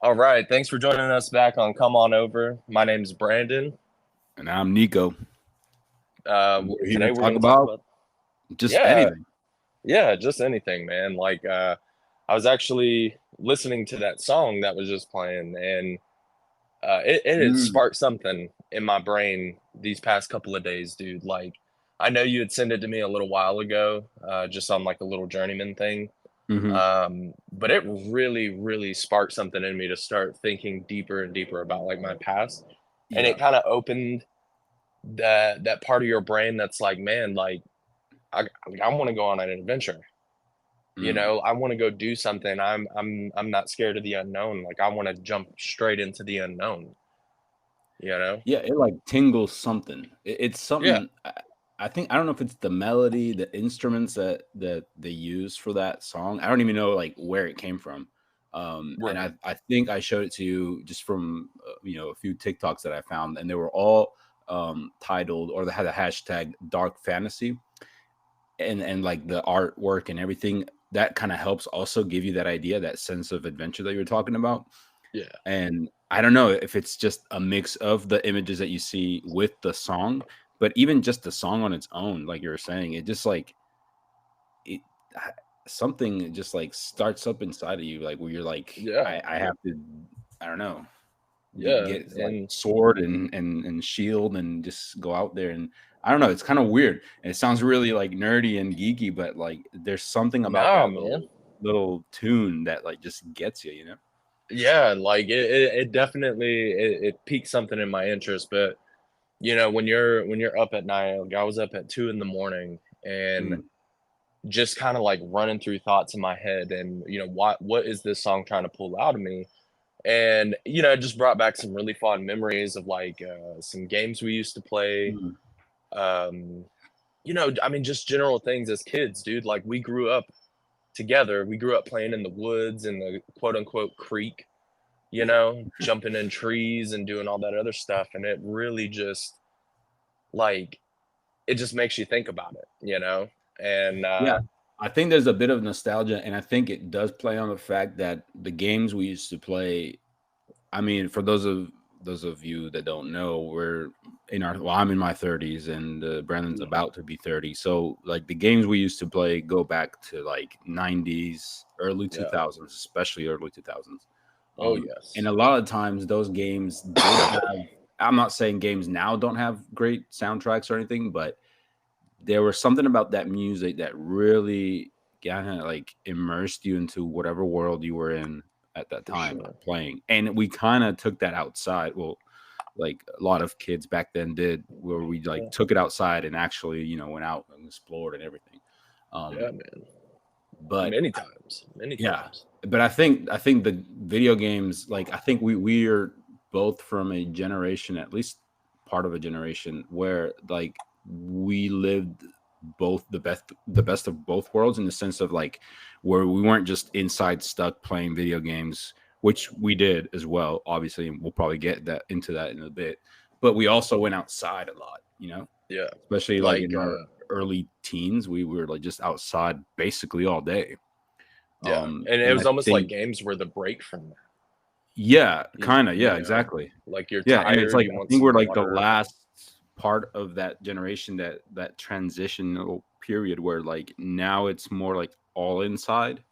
All right. Thanks for joining us back on Come On Over. My name's Brandon. And I'm Nico. We're here to Today we're talk going to talk about about, just yeah, anything. yeah, just anything, man. I was actually listening to that song that was just playing, and it had Mm, sparked something in my brain these past couple of days, dude. Like, I know you had sent it to me a little while ago, just on like a little journeyman thing. hmm But it really, really sparked something in me to start thinking deeper and deeper about like my past. And Yeah. it kind of opened that part of your brain that's like, man, like I want to go on an adventure. Mm. I want to go do something. I'm not scared of the unknown. Like I want to jump straight into the unknown, you know? Yeah, it like tingles something. It's Yeah. something. I think I don't know if it's the melody, the instruments that they use for that song. I don't even know like where it came from. And Right. I think I showed it to you just from a few TikToks that I found, and they were all titled or they had a hashtag dark fantasy, and like the artwork and everything that kind of helps also give you that idea, that sense of adventure that you were talking about. Yeah. And I don't know if it's just a mix of the images that you see with the song, but even just the song on its own, like you were saying, it just like it something just like starts up inside of you, like where you're like, Yeah. I have to, I don't know, Yeah. get like And sword and shield and just go out there. And I don't know, it's kind of weird and it sounds really like nerdy and geeky, but like there's something about nah, that man. little tune that like just gets you, you know. Yeah, like it definitely it piqued something in my interest. But when you're up at night, like I was up at 2 in the morning and Mm, just kind of like running through thoughts in my head and what is this song trying to pull out of me. And it just brought back some really fond memories of like some games we used to play. mm. I mean, just general things as kids, dude. Like we grew up together. We grew up playing in the woods in the quote unquote creek, Yeah. jumping in trees and doing all that other stuff. And it really just like it just makes you think about it. And Yeah, I think there's a bit of nostalgia, and I think it does play on the fact that the games we used to play. I mean, for those of you that don't know, we're in our well, I'm in my 30s, and Brandon's about to be 30. So, like the games we used to play go back to like 90s, early yeah. 2000s, especially early 2000s. Oh And yes. a lot of times, those games did have. I'm not saying games now don't have great soundtracks or anything, but there was something about that music that really kind of like immersed you into whatever world you were in at that For time sure. playing. And we kind of took that outside. Well, like a lot of kids back then did, where we like Yeah. took it outside and actually, went out and explored and everything. Yeah, Um, man. but Many times. Many yeah, times. but I think the video games, like I think we are both from a generation, at least part of a generation, where like we lived both the best of both worlds, in the sense of like where we weren't just inside stuck playing video games, which we did as well, obviously, and we'll probably get that into that in a bit. But we also went outside a lot, Yeah. especially like Like in our early teens, we were like just outside basically all day. yeah. And it And I was almost like think, games were the break from that. yeah, You, kind of, you yeah, know, exactly, like you're yeah. And it's tired, like you I want think some we're like the water. last part of that generation, that transitional period where like now it's more like all inside.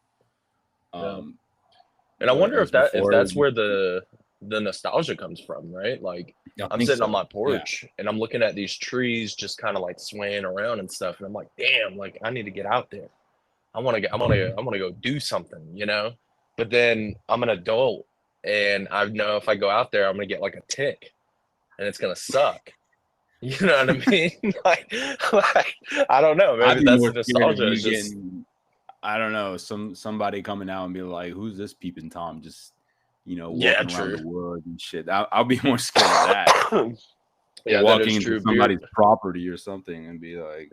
Yeah. Um, And I wonder whereas if before it that's was, where the nostalgia comes from, right? Like I I'm think sitting on so. my Yeah, porch and I'm looking at these trees just kind of like swaying around and stuff, and I'm like, damn, like I need to get out there. I want to go do something. But then I'm an adult and I know if I go out there, I'm gonna get like a tick and it's gonna suck. You know what I mean? like I don't know. I'd Maybe be that's more the scared of nostalgia. It's you just getting, I don't know, somebody coming out and be like, "Who's this peeping tom?" Just yeah, walking around true. the woods and shit. I'll be more scared of that, or Yeah, that is walking into true. somebody's property or something and be like,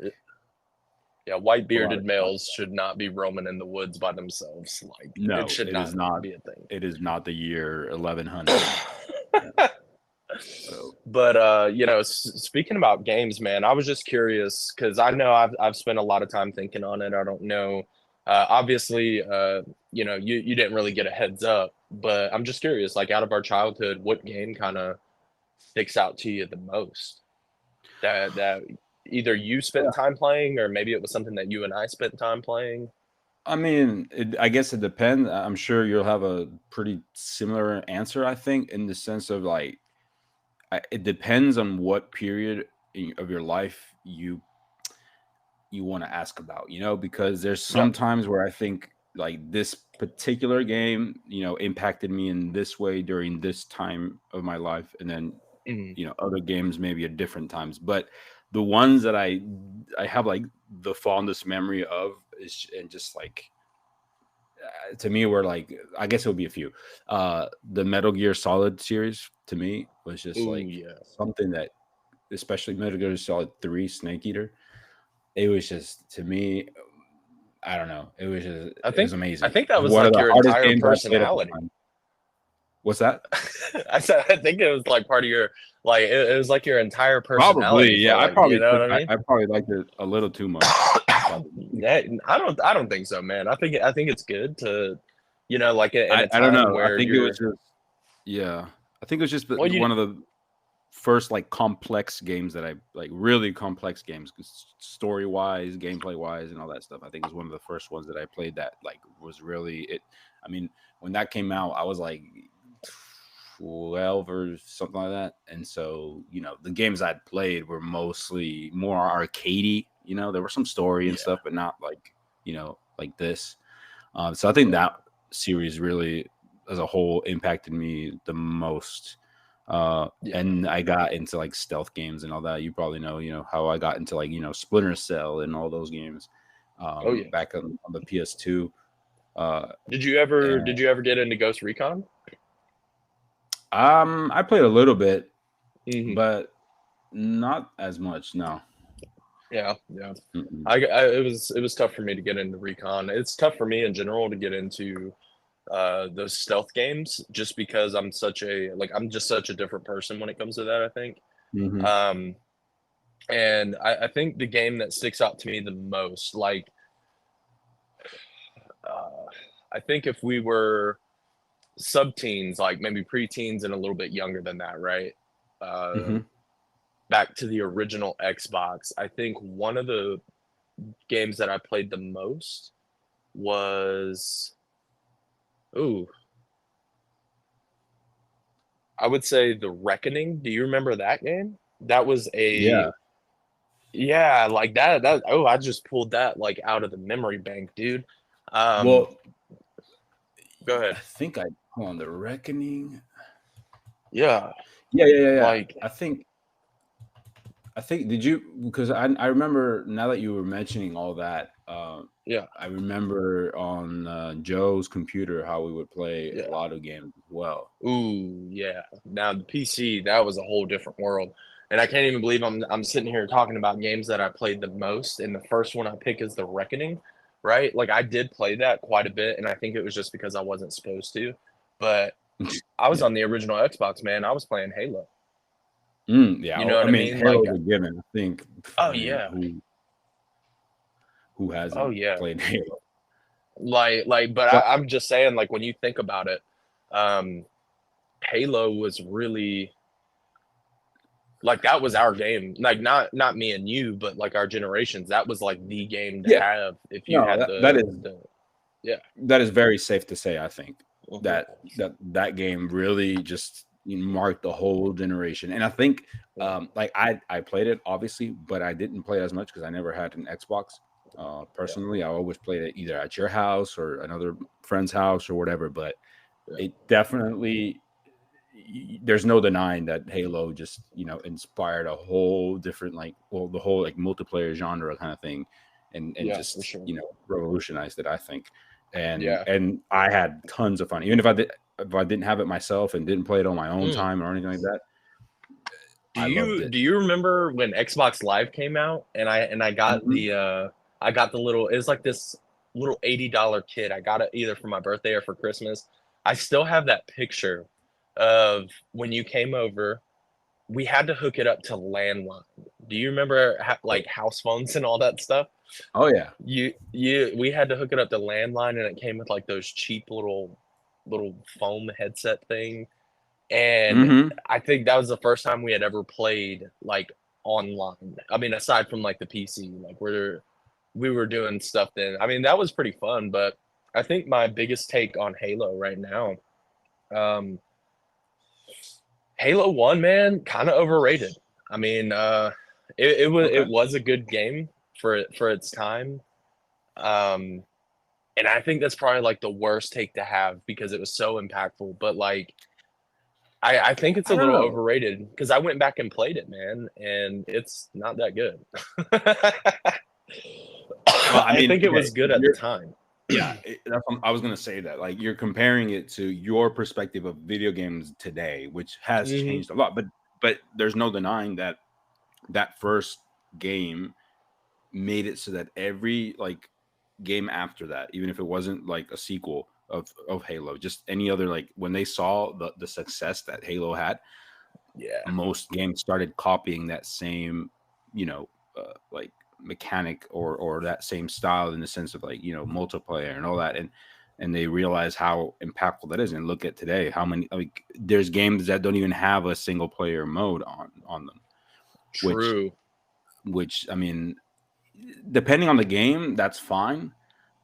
Yeah, white pull out a bearded gun. males should not be roaming in the woods by themselves. Like it No, should it is not not. be a thing. It is not the year 1100. Yeah. So, But speaking about games, man, I was just curious because I know I've spent a lot of time thinking on it. I don't know. Obviously, you didn't really get a heads up But I'm just curious, like out of our childhood, what game kind of sticks out to you the most? That either you spent time playing, or maybe it was something that you and I spent time playing. I mean, I guess it depends. I'm sure you'll have a pretty similar answer, I think, in the sense of like, it depends on what period of your life you want to ask about, because there's Yeah. some times where I think like this particular game, impacted me in this way during this time of my life, and then Mhm. other games maybe at different times. But the ones that I have like the fondest memory of is, and just like to me were like, I guess it would be a few. The Metal Gear Solid series to me was just Ooh, like yeah. something that, especially Metal Gear Solid 3 Snake Eater, it was just, to me, I don't know, it was I amazing. think It that was was one of like the your hardest entire games I played at the personality. time. What's that? I think it was like part of your, like it was like your entire Probably, personality yeah. for, I like, you probably know took. what I mean? I probably liked it a little too much. Probably. I don't think so, man. I think it's good to, like in a I don't time know. I where think it was you're, just, yeah. I think it was just well, one of the first like complex games that I like, really complex games, story wise, gameplay wise, and all that stuff. I think it was one of the first ones that I played that like was really it. I mean, when that came out, I was like 12 or something like that, and so the games I'd played were mostly more arcadey. There were some story and yeah, stuff, but not like like this. So I think yeah. that series really, as a whole, impacted me the most. Yeah. And I got into like stealth games and all that. You probably know, how I got into like Splinter Cell and all those games, Oh yeah. back on the PS2. And Did you ever get into Ghost Recon? I played a little bit, Hmm. but not as much. No. Yeah, yeah. Mm-mm. It was tough for me to get into Recon. It's tough for me in general to get into those stealth games, just because I'm just such a different person when it comes to that, I think. Mm-hmm. Um, and I think the game that sticks out to me the most, like, uh, I think if we were sub-teens, like maybe pre-teens and a little bit younger than that, right? Mm-hmm. Back to the original Xbox, I think one of the games that I played the most was, ooh, I would say The Reckoning. Do you remember that game? That was Yeah. yeah, like that. Oh, I just pulled that like out of the memory bank, dude. Um, Well, go I ahead. think I on the Reckoning. Yeah, Yeah, yeah, yeah, yeah. like, I think did you, because I remember now that you were mentioning all that, yeah, I remember on Joe's computer how we would play a yeah. lot of games as well. Ooh, yeah. Now the PC, that was a whole different world. And I can't even believe I'm sitting here talking about games that I played the most, and the first one I pick is The Reckoning, right? Like I did play that quite a bit, and I think it was just because I wasn't supposed to. But I was Yeah. on the original Xbox, man. I was playing Halo. Yeah. You know I what I mean, mean? Like, Halo's a given. I think. oh I mean, yeah. who Oh hasn't yeah. played Halo? But But I'm just saying, like when you think about it, um, Halo was really like that was our game. Like not me and you, but like our generations. That was like the game to yeah, have if you no, had the yeah. that is very safe to say. I think Mhm. that game really just marked the whole generation, and I think Yeah. like I played it obviously, but I didn't play it as much because I never had an Xbox. Yeah. Personally, I always played it either at your house or another friend's house or whatever. But Yeah. it definitely, there's no denying that Halo just inspired a whole different, like, well, the whole like multiplayer genre kind of thing, and Yeah, for just sure. revolutionized it, I think. and Yeah. and I had tons of fun, even if I didn't have it myself and didn't play it on my own Mm. time or anything like that. I loved it. Do you remember when Xbox Live came out, and I got Mhm. I got the little, it was like this little $80 kit. I got it either for my birthday or for Christmas. I still have that picture of when you came over. We had to hook it up to landline. Do you remember like house phones and all that stuff? Oh yeah. We had to hook it up to landline, and it came with like those cheap little little foam headset thing, and Mm-hmm. I think that was the first time we had ever played like online. I mean, aside from like the PC, like we were doing stuff then. I mean, that was pretty fun, but I think my biggest take on Halo right now, um, Halo 1, man, kind of overrated. I mean, it Okay. was a good game for its time. Um, and I think that's probably like the worst take to have because it was so impactful. But like, I think it's a I don't little know. overrated because I went back and played it, man, and it's not that good. Well, I I mean, think it okay, was good at the you're time. yeah, I was gonna say that. Like you're comparing it to your perspective of video games today, which has Hmm. changed a lot. But there's no denying that that first game made it so that every like game after that, even if it wasn't like a sequel of Halo, just any other like when they saw the success that Halo had, Yeah. most games started copying that same, like mechanic or that same style in the sense of like multiplayer and all that, and they realize how impactful that is. And look at today, how many like there's games that don't even have a single player mode on them, which True. I mean, depending on the game, that's fine.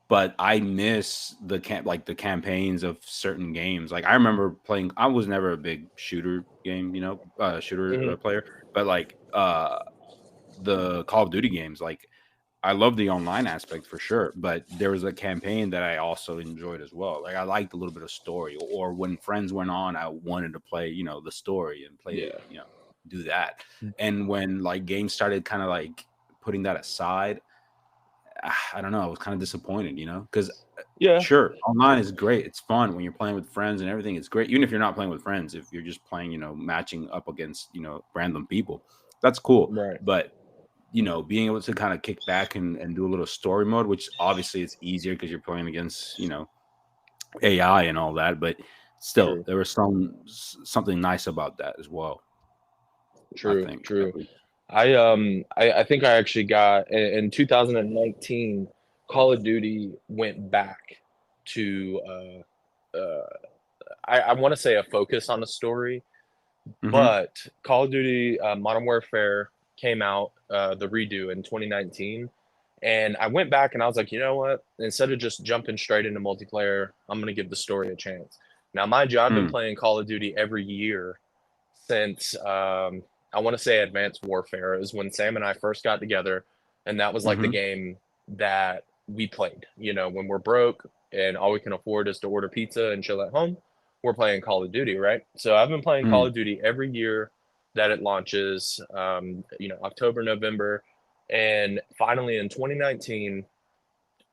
But I miss the campaigns of certain games. Like I remember playing. I was never a big shooter game, shooter Hmm. player. But like the Call of Duty games, like I love the online aspect for sure. But there was a campaign that I also enjoyed as well. Like I liked a little bit of story. Or when friends went on, I wanted to play, the story and play, Yeah. do that. And when like games started kind of like putting that aside, I don't know. I was kind of disappointed, because Yeah. sure, online is great. It's fun when you're playing with friends and everything. It's great, even if you're not playing with friends. If you're just playing, matching up against random people, that's cool. Right. But being able to kind of kick back and do a little story mode, which obviously it's easier because you're playing against AI and all that. But still, True. there was something nice about that as well. I True. think at True. least. I think I actually got in 2019, Call of Duty went back to I want to say a focus on the story, Hmm. but Call of Duty Modern Warfare came out the redo in 2019, and I went back and I was like, you know what? Instead of just jumping straight into multiplayer, I'm gonna give the story a chance. Now, mind you, I've been Mm. playing Call of Duty every year since I want to say Advanced Warfare is when Sam and I first got together, and that was like the Hmm. game that we played. When we're broke and all we can afford is to order pizza and chill at home, we're playing Call of Duty, right? So I've been playing Call Mm. of Duty every year that it launches. October, November, and finally in 2019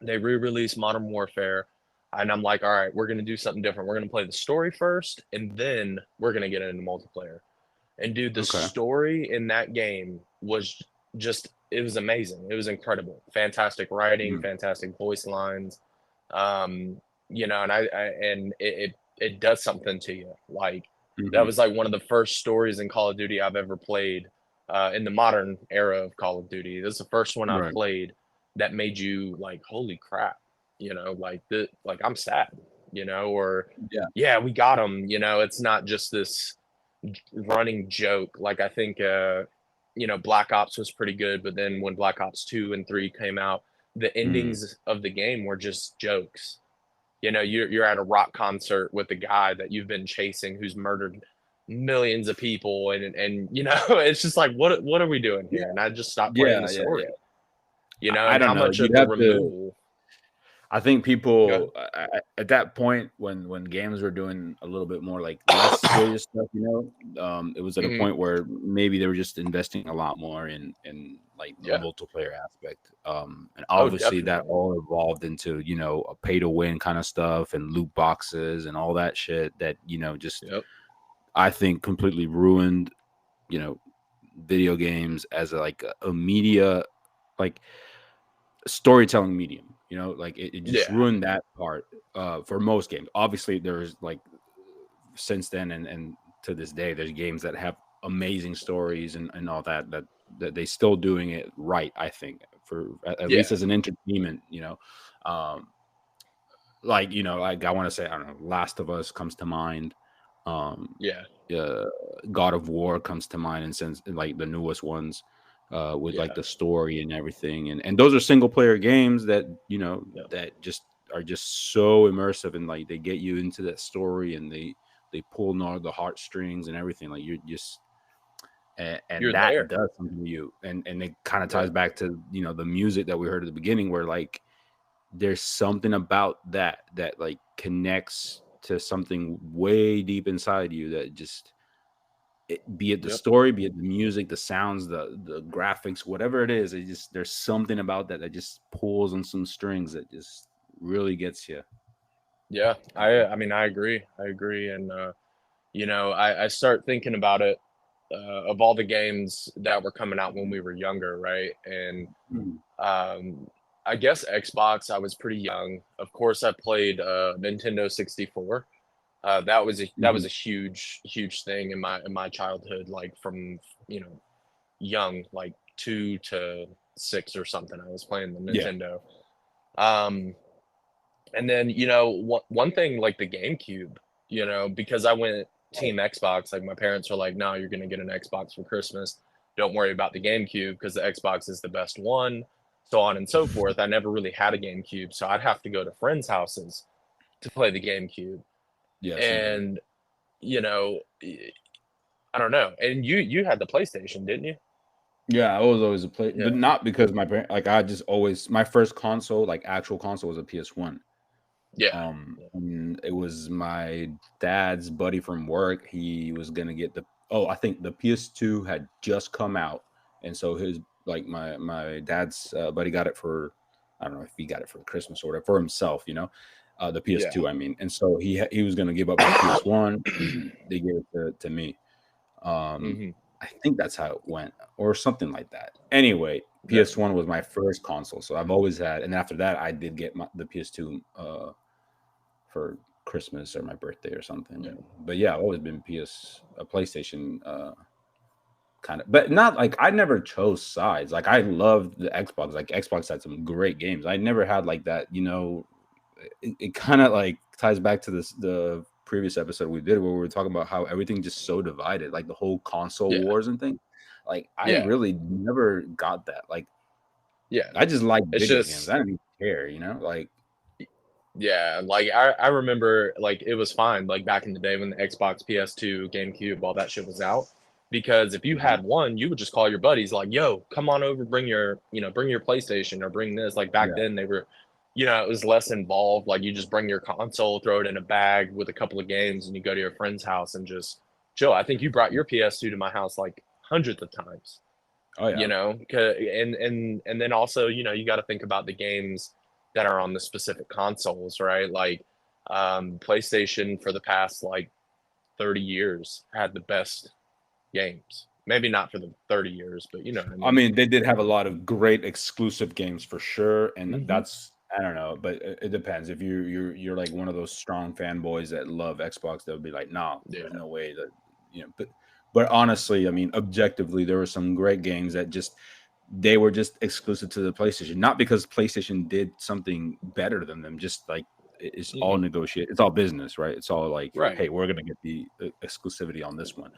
they re-released Modern Warfare. And I'm like, all right, we're gonna do something different. We're gonna play the story first, and then we're gonna get into multiplayer. And dude, the Okay. story in that game was just it was amazing. It was incredible. Fantastic writing, Mm. fantastic voice lines. And it does something to you. Like that Hmm. was like one of the first stories in Call of Duty I've ever played in the modern era of Call of Duty. This is the first one I've Right. played that made you like, holy crap, like I'm sad, or Yeah. yeah, we got him. It's not just this running joke. Like I think Black Ops was pretty good, but then when Black Ops 2 and 3 came out, the Mm. endings of the game were just jokes. You're at a rock concert with a guy that you've been chasing who's murdered millions of people, and it's just like what are we doing Yeah. here? And I just stopped playing the Yeah. Yeah. Yeah. story. I And how don't know. much of You'd the have to. removal. I think Go ahead. people at that point when games were doing a little bit more like less serious stuff, it was at a Mhm. point where maybe they were just investing a lot more in like the Yeah. multiplayer aspect. And Oh, obviously that definitely. all evolved into a pay to win kind of stuff and loot boxes and all that shit that just Yep. I think completely ruined you know video games as a media, like storytelling medium. Like it just Yeah. ruined that part for most games. Obviously there's like since then and to this day there's games that have amazing stories and all that they still doing it right, I think, for at least Yeah. as an entertainment. um like, you know, like I want to say, I don't know, Last of Us comes to mind. Yeah. God of War comes to mind, and since like the newest ones, with like Yeah. the story and everything, and those are single player games that, you know, Yeah. that just are just so immersive, and like they get you into that story, and they pull all the heartstrings and everything. Like you're just and You're that there. does something to you, and it kind of Yeah. ties back to, you know, the music that we heard at the beginning, where like there's something about that like connects to something way deep inside you that just be it the Yep. story, be it the music, the sounds, the graphics, whatever it is, it just there's something about that that just pulls on some strings that just really gets you. Yeah. I mean, I agree. I agree. And you know, I start thinking about it, of all the games that were coming out when we were younger, right? And Mhm. um, I guess Xbox, I was pretty young. Of course, I played Nintendo 64. That was Mhm. a huge thing in my childhood, like from, you know, young, like 2 to 6 or something. I was playing the Yeah. Nintendo. Um, and then, you know, one thing like the GameCube, you know, because I went Team Xbox, like my parents were like, "No, you're gonna get an Xbox for Christmas. Don't worry about the GameCube because the Xbox is the best one." So on and so forth. I never really had a GameCube, so I'd have to go to friends' houses to play the GameCube. Yeah, same here. And you know, I don't know. And you had the PlayStation, didn't you? Yeah, I was always a play, but Yeah. not because my parent, like I just always, my first console, like actual console, was a PS1. Yeah. And it was my dad's buddy from work. He was gonna get the, oh, I think the PS2 had just come out, and so his, like my dad's buddy got it for, I don't know if he got it for Christmas or whatever, for himself, you know, the Yeah. PS2, I mean, and so he was gonna give up his PS1. They gave it to me. Um, Mhm. I think that's how it went, or something like that. Anyway, Yeah. PS1 was my first console, so I've always had, and after that, I did get the PS2 for Christmas or my birthday or something. Yeah. But yeah, I've always been a PlayStation kind of, but not like I never chose sides. Like I loved the Xbox. Like Xbox had some great games. I never had like that, you know. It kind of like ties back to the previous episode we did where we were talking about how everything just so divided, like the whole console Yeah. wars and things. Like I Yeah. really never got that. Like Yeah. I just like It's video games. just I didn't even care, you know. Like yeah, like I remember like it was fine like back in the day when the Xbox, PS2, GameCube, all that shit was out. Because if you Mhm. had one, you would just call your buddies like, "Yo, come on over, bring your, you know, bring your PlayStation or bring this." Like back Yeah, then they were, you know, it was less involved. Like you just bring your console, throw it in a bag with a couple of games, and you go to your friend's house and just chill. I think you brought your PS2 to my house like hundreds of times, oh you yeah, know, and then also, you know, you got to think about the games that are on the specific consoles, right? Like PlayStation for the past like 30 years had the best games. Maybe not for the 30 years, but you know what I I mean. mean, they did have a lot of great exclusive games for sure, and Hmm. that's, I don't know, but it depends. If you're like one of those strong fanboys that love Xbox, they'll be like, no, there's Yeah. no way that, you know. But honestly, I mean, objectively, there were some great games that just they were just exclusive to the PlayStation, not because PlayStation did something better than them. Just like it's all Hmm. negotiate, it's all business, right? It's all like, Right. hey, we're gonna get the exclusivity on this one,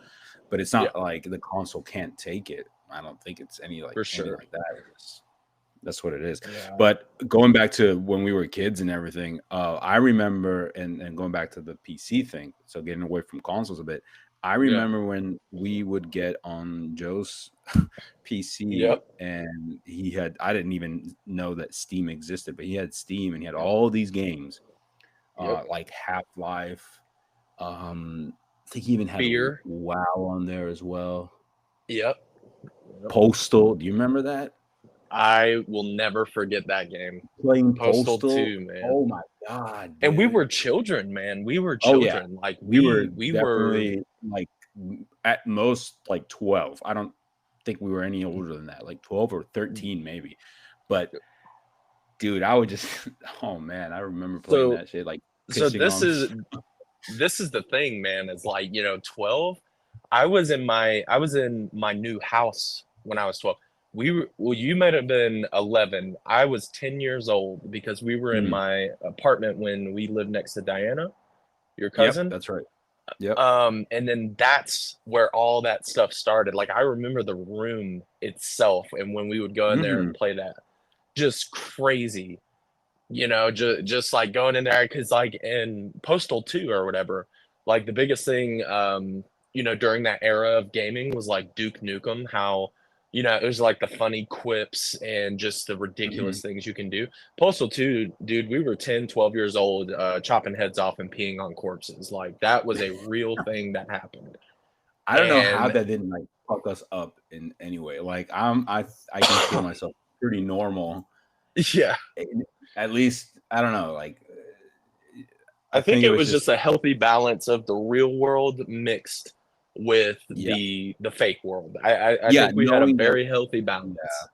but it's Yeah, not like the console can't take it. I don't think it's for anything sure. like that. That's what it is. Yeah. But going back to when we were kids and everything, I remember, and going back to the PC thing, so getting away from consoles a bit, I Yeah. remember when we would get on Joe's PC, Yep. and he had, I didn't even know that Steam existed, but he had Steam and he had Yep. all these games, Yep. like Half-Life. I think he even had Fear. WoW on there as well. Yep. Yep. Postal, do you remember that? I will never forget that game. Playing Postal Postal? 2, man. Oh my god, And we dude. were children, man. We were Oh, yeah. children. Like We were we were definitely, like, at most, like, 12. I don't think we were any older than that, like 12 or 13 maybe. But, dude, I would just oh, man, I remember playing so that shit, like, so pissing on this is the thing, man. Is like, you know, 12. I was in my new house when I was 12. well, you might have been 11. I was 10 years old because we were in Mm. my apartment when we lived next to Diana, your Yep, cousin. that's right. Yep. And then that's where all that stuff started. Like I remember the room itself, and when we would go in there and play that, just crazy, just like going in there because like in Postal 2 or whatever, like the biggest thing, during that era of gaming was like Duke Nukem, how it was like the funny quips and just the ridiculous things you can do. Postal 2, dude, we were 10, 12 years old, chopping heads off and peeing on corpses. Like that was a real thing that happened. I don't know how that didn't like fuck us up in any way. Like I consider myself pretty normal. Yeah. At least I don't know. Like I think it was just a healthy balance of the real world mixed with the fake world. I think we had a very healthy balance. Yeah.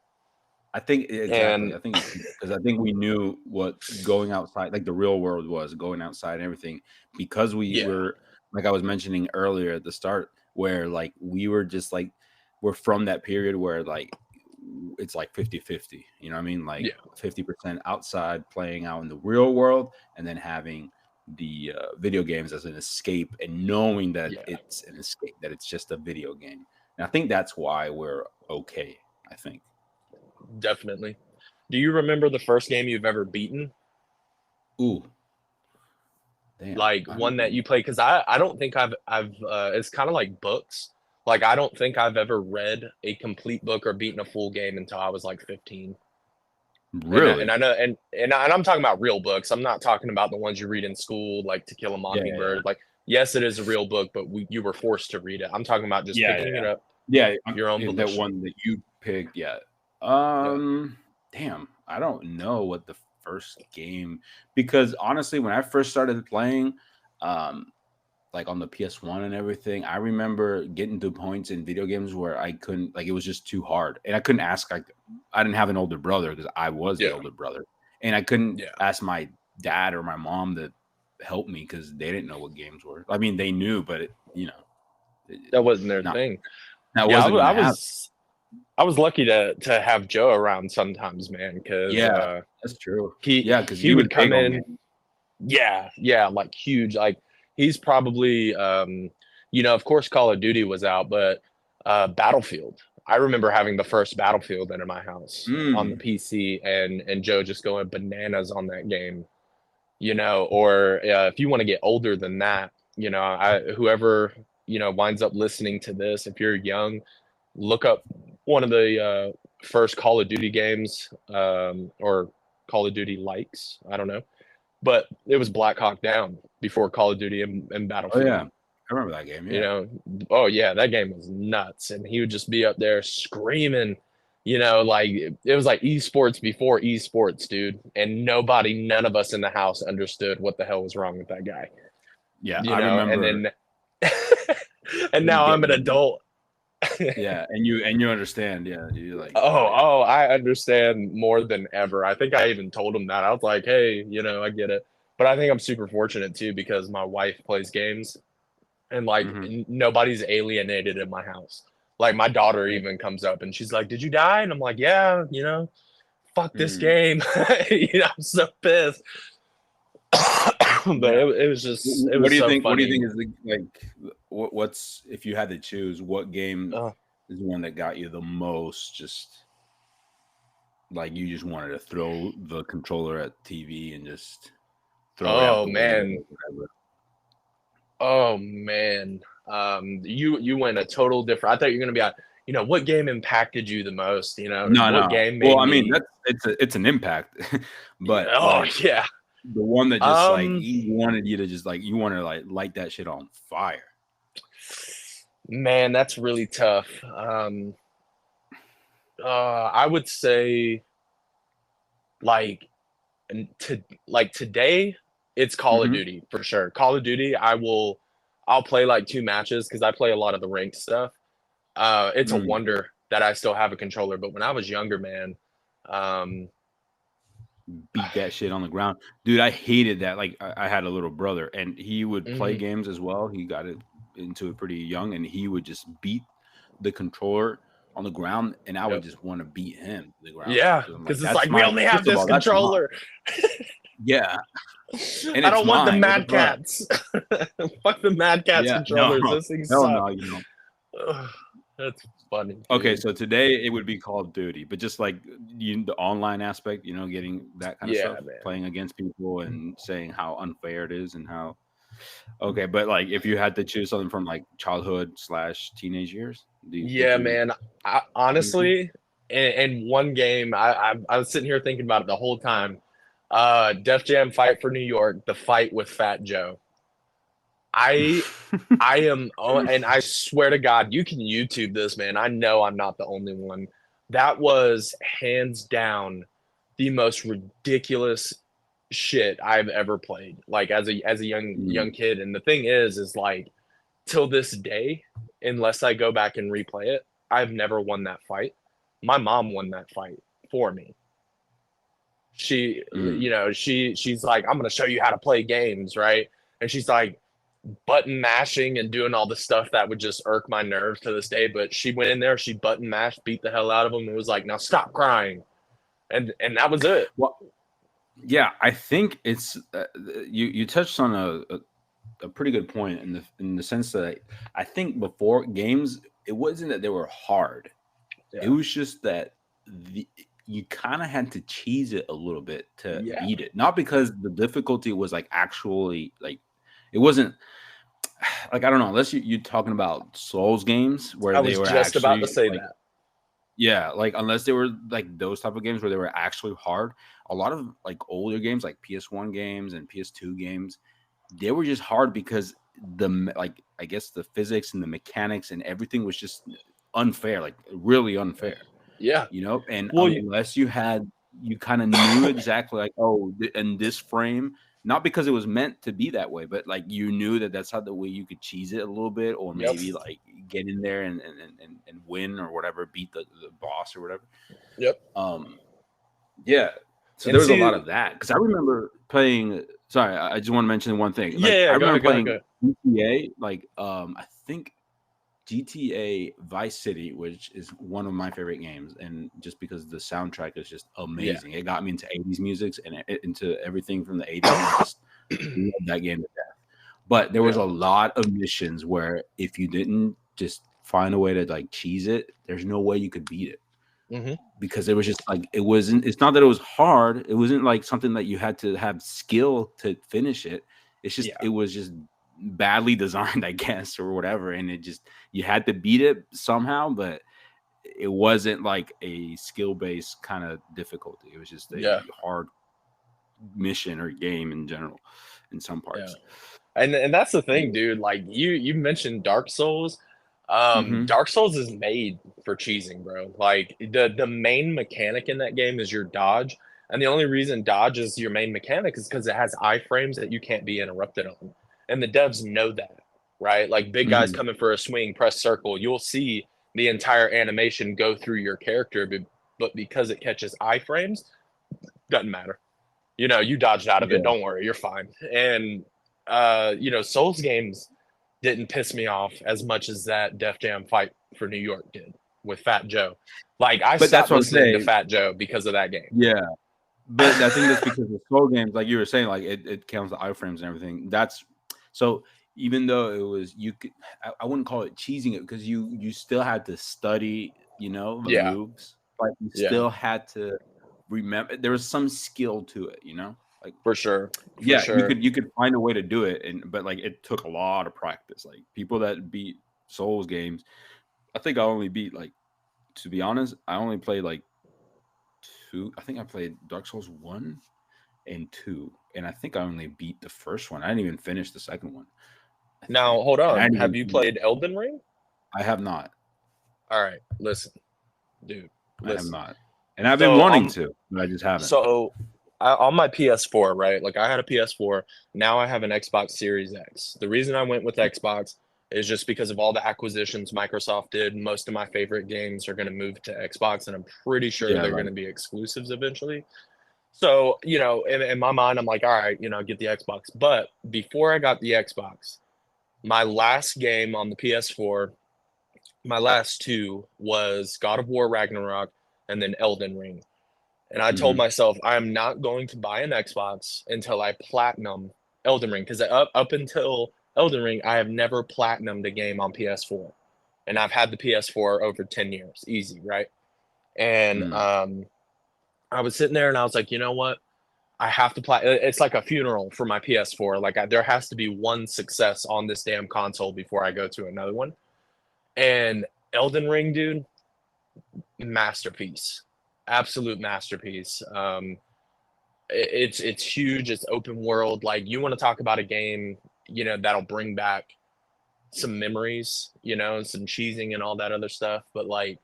I think exactly. I think because I think we knew what going outside, like the real world was, going outside and everything, because we were, like I was mentioning earlier at the start, where like we were just like we're from that period where like it's like 50-50. You know what I mean? Like 50% outside playing out in the real world, and then having the video games as an escape, and knowing that it's an escape, that it's just a video game. And I think that's why we're okay. I think. Definitely. Do you remember the first game you've ever beaten? Ooh. Damn. Like one that you play? Because I don't think I've it's kind of like books. Like I don't think I've ever read a complete book or beaten a full game until I was like 15. Really? And I know, and I'm talking about real books. I'm not talking about the ones you read in school, like To Kill a Mockingbird. Like, yes, it is a real book, but you were forced to read it. I'm talking about just picking it up. Yeah, your own volition. That one that you picked. Yeah. Damn, I don't know what the first game, because honestly, when I first started playing, like on the PS1 and everything, I remember getting to points in video games where I couldn't, like, it was just too hard, and I couldn't ask. Like, I didn't have an older brother because I was the older brother, and I couldn't ask my dad or my mom to help me because they didn't know what games were. I mean, they knew, but that wasn't their thing. That wasn't. I was lucky to have Joe around sometimes, man. Because that's true. Because he would come in. Like huge. Like he's probably, of course, Call of Duty was out, but Battlefield. I remember having the first Battlefield in my house on the PC, and Joe just going bananas on that game. Or if you want to get older than that, whoever winds up listening to this, if you're young, look up one of the first Call of Duty games, or Call of Duty likes. I don't know. But it was Black Hawk Down before Call of Duty and Battlefield. Oh, yeah. I remember that game. Yeah. That game was nuts. And he would just be up there screaming, like it was like esports before esports, dude. And none of us in the house understood what the hell was wrong with that guy. Yeah, I remember. And then, and now I'm an adult. Yeah, and you understand. Yeah, you like. I understand more than ever. I think I even told him that. I was like, hey, I get it. But I think I'm super fortunate too, because my wife plays games, and like nobody's alienated in my house. Like my daughter even comes up and she's like, "Did you die?" And I'm like, "Yeah, fuck this game." I'm so pissed. But it was just. What do you think? Funny. What do you think is like? What's, if you had to choose, what game is the one that got you the most? Just like you just wanted to throw the controller at TV and just throw it out. Oh man. You went a total different. I thought you were gonna be on. What game impacted you the most? No. Game well, I mean, it's an impact, but the one that just like you wanted you to just like you want to like light that shit on fire. Man, that's really tough. I would say today it's Call of Duty for sure. Call of Duty, I'll play like 2 matches because I play a lot of the ranked stuff. It's a wonder that I still have a controller, but when I was younger, man, beat that shit on the ground, dude. I hated that. Like I had a little brother, and he would play games as well. He got into it pretty young, and he would just beat the controller on the ground, and I would Yep. just want to beat him to the ground. Yeah, I'm like, because it's that's like we my only have first of this all, that's mine. controller. Yeah, and I it's don't want the mine. What the Mad fuck? Cats. Fuck the Mad Cats Yeah, no, controllers. Those things hell suck. no, you know. Ugh, that's funny. Okay, Dude. so today it would be Call of Duty, but just like the online aspect, you know, getting that kind of Yeah, stuff, man. playing against people and saying how unfair it is and how. Okay, but like if you had to choose something from like childhood / teenage years, Yeah, man. Honestly, in one game, I was sitting here thinking about it the whole time. Def Jam Fight for New York, the fight with Fat Joe. I am, and I swear to God, you can YouTube this, man. I know I'm not the only one. That was hands down the most ridiculous shit I've ever played. Like as a young kid. And the thing is like till this day, unless I go back and replay it, I've never won that fight. My mom won that fight for me. She, you know, she's like, I'm gonna show you how to play games, right? And she's like button mashing and doing all the stuff that would just irk my nerves to this day. But she went in there, she button mashed, beat the hell out of him, and was like, "Now stop crying," and that was it. Well, yeah, I think it's you touched on a pretty good point in the sense that I think before games, it wasn't that they were hard. Yeah. It was just that you kind of had to cheese it a little bit to beat it. Not because the difficulty was like actually like it wasn't like I don't know, unless you're talking about Souls games where they were just actually about to say like, that. yeah, like unless they were like those type of games where they were actually hard. A lot of like older games, like PS1 games and PS2 games, they were just hard because like I guess the physics and the mechanics and everything was just unfair, like really unfair. Yeah, you know, and unless you kind of knew exactly like, oh, in this frame, not because it was meant to be that way, but like you knew that that's how the way you could cheese it a little bit, or maybe like get in there and win or whatever, beat the boss or whatever. Yeah. So there was a lot of that because I remember playing. Sorry, I just want to mention one thing. Like, I remember playing GTA. Like, I think GTA Vice City, which is one of my favorite games, and just because the soundtrack is just amazing, it got me into 80s music and into everything from the 80s. I just love that game to death. But there was a lot of missions where if you didn't just find a way to like cheese it, there's no way you could beat it. Because it was just like it's not that it was hard. It wasn't like something that you had to have skill to finish it. It's just it was just badly designed, I guess, or whatever, and it just you had to beat it somehow, but it wasn't like a skill-based kind of difficulty. It was just a hard mission or game in general in some parts. And that's the thing, dude. Like you mentioned Dark Souls. Dark Souls is made for cheesing, bro. Like the main mechanic in that game is your dodge, and the only reason dodge is your main mechanic is because it has iframes that you can't be interrupted on. And the devs know that, right? Like big guys coming for a swing, press circle, you'll see the entire animation go through your character, but because it catches iframes, doesn't matter. You know, you dodged out of it. Don't worry, you're fine. And you know, Souls games didn't piss me off as much as that Def Jam Fight for New York did with Fat Joe. Like I stopped listening to Fat Joe because of that game. Yeah. But I think that's because the Soul games, like you were saying, like it counts the iframes and everything. That's so even though it was I wouldn't call it cheesing it because you still had to study, you know, the moves. Like you still had to remember there was some skill to it, you know? Like for sure. You could find a way to do it, but like it took a lot of practice. Like people that beat Souls games, I think I only beat like, to be honest, I only played like 2. I think I played Dark Souls 1 and 2, and I think I only beat the first one. I didn't even finish the second one. Now hold on, have you played Elden Ring? I have not. All right, listen, dude. I have not, and I've been wanting to, but I just haven't. So on my PS4, right? Like I had a PS4. Now I have an Xbox Series X. The reason I went with Xbox is just because of all the acquisitions Microsoft did. Most of my favorite games are going to move to Xbox, and I'm pretty sure they're going to be exclusives eventually. So, you know, in my mind, I'm like, all right, you know, get the Xbox. But before I got the Xbox, my last game on the PS4 my last two was God of War Ragnarok and then Elden Ring. And I told Mhm. myself I am not going to buy an Xbox until I platinum Elden Ring, because up until Elden Ring, I have never platinumed a game on PS4, and I've had the PS4 over 10 years, easy, right? And Mm. I was sitting there and I was like, you know what? I have to play. It's like a funeral for my PS4. Like there has to be one success on this damn console before I go to another one. And Elden Ring, dude, masterpiece, absolute masterpiece. It's huge. It's open world. Like, you want to talk about a game, that'll bring back some memories, some cheesing and all that other stuff. But like,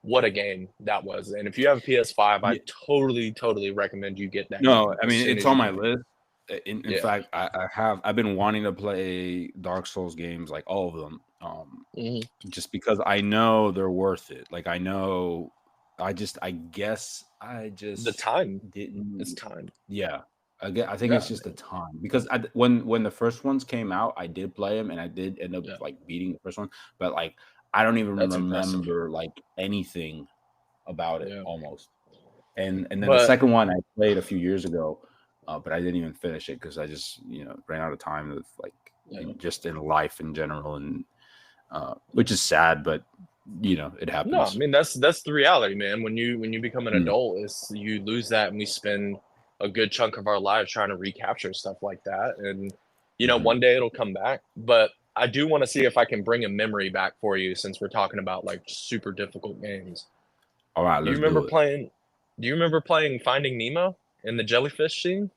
what a game that was! And if you have a PS5, I Yeah. totally recommend you get that No, game I as mean soon it's as on you my can. list. In Yeah. fact, I've been wanting to play Dark Souls games, like all of them, Hmm. just because I know they're worth it. Like I know, I guess I The just time, it's didn't. time. Yeah, I think it's Yeah, just the man. time because when the first ones came out, I did play them and I did end up Yeah, like beating the first one, but like I don't even that's impressive. remember like anything about it Yeah, almost. And then the but second one I played a few years ago, but I didn't even finish it because I just ran out of time with like yeah. just in life in general, and which is sad, but it No, I happens. mean that's the reality, man. When you become an Mm, adult, is you lose that, and we spend a good chunk of our lives trying to recapture stuff like that. And mhm. one day it'll come back. But I do want to see if I can bring a memory back for you, since we're talking about like super difficult games. All right, Do you let's remember do it. playing? Do you remember playing Finding Nemo in the jellyfish scene?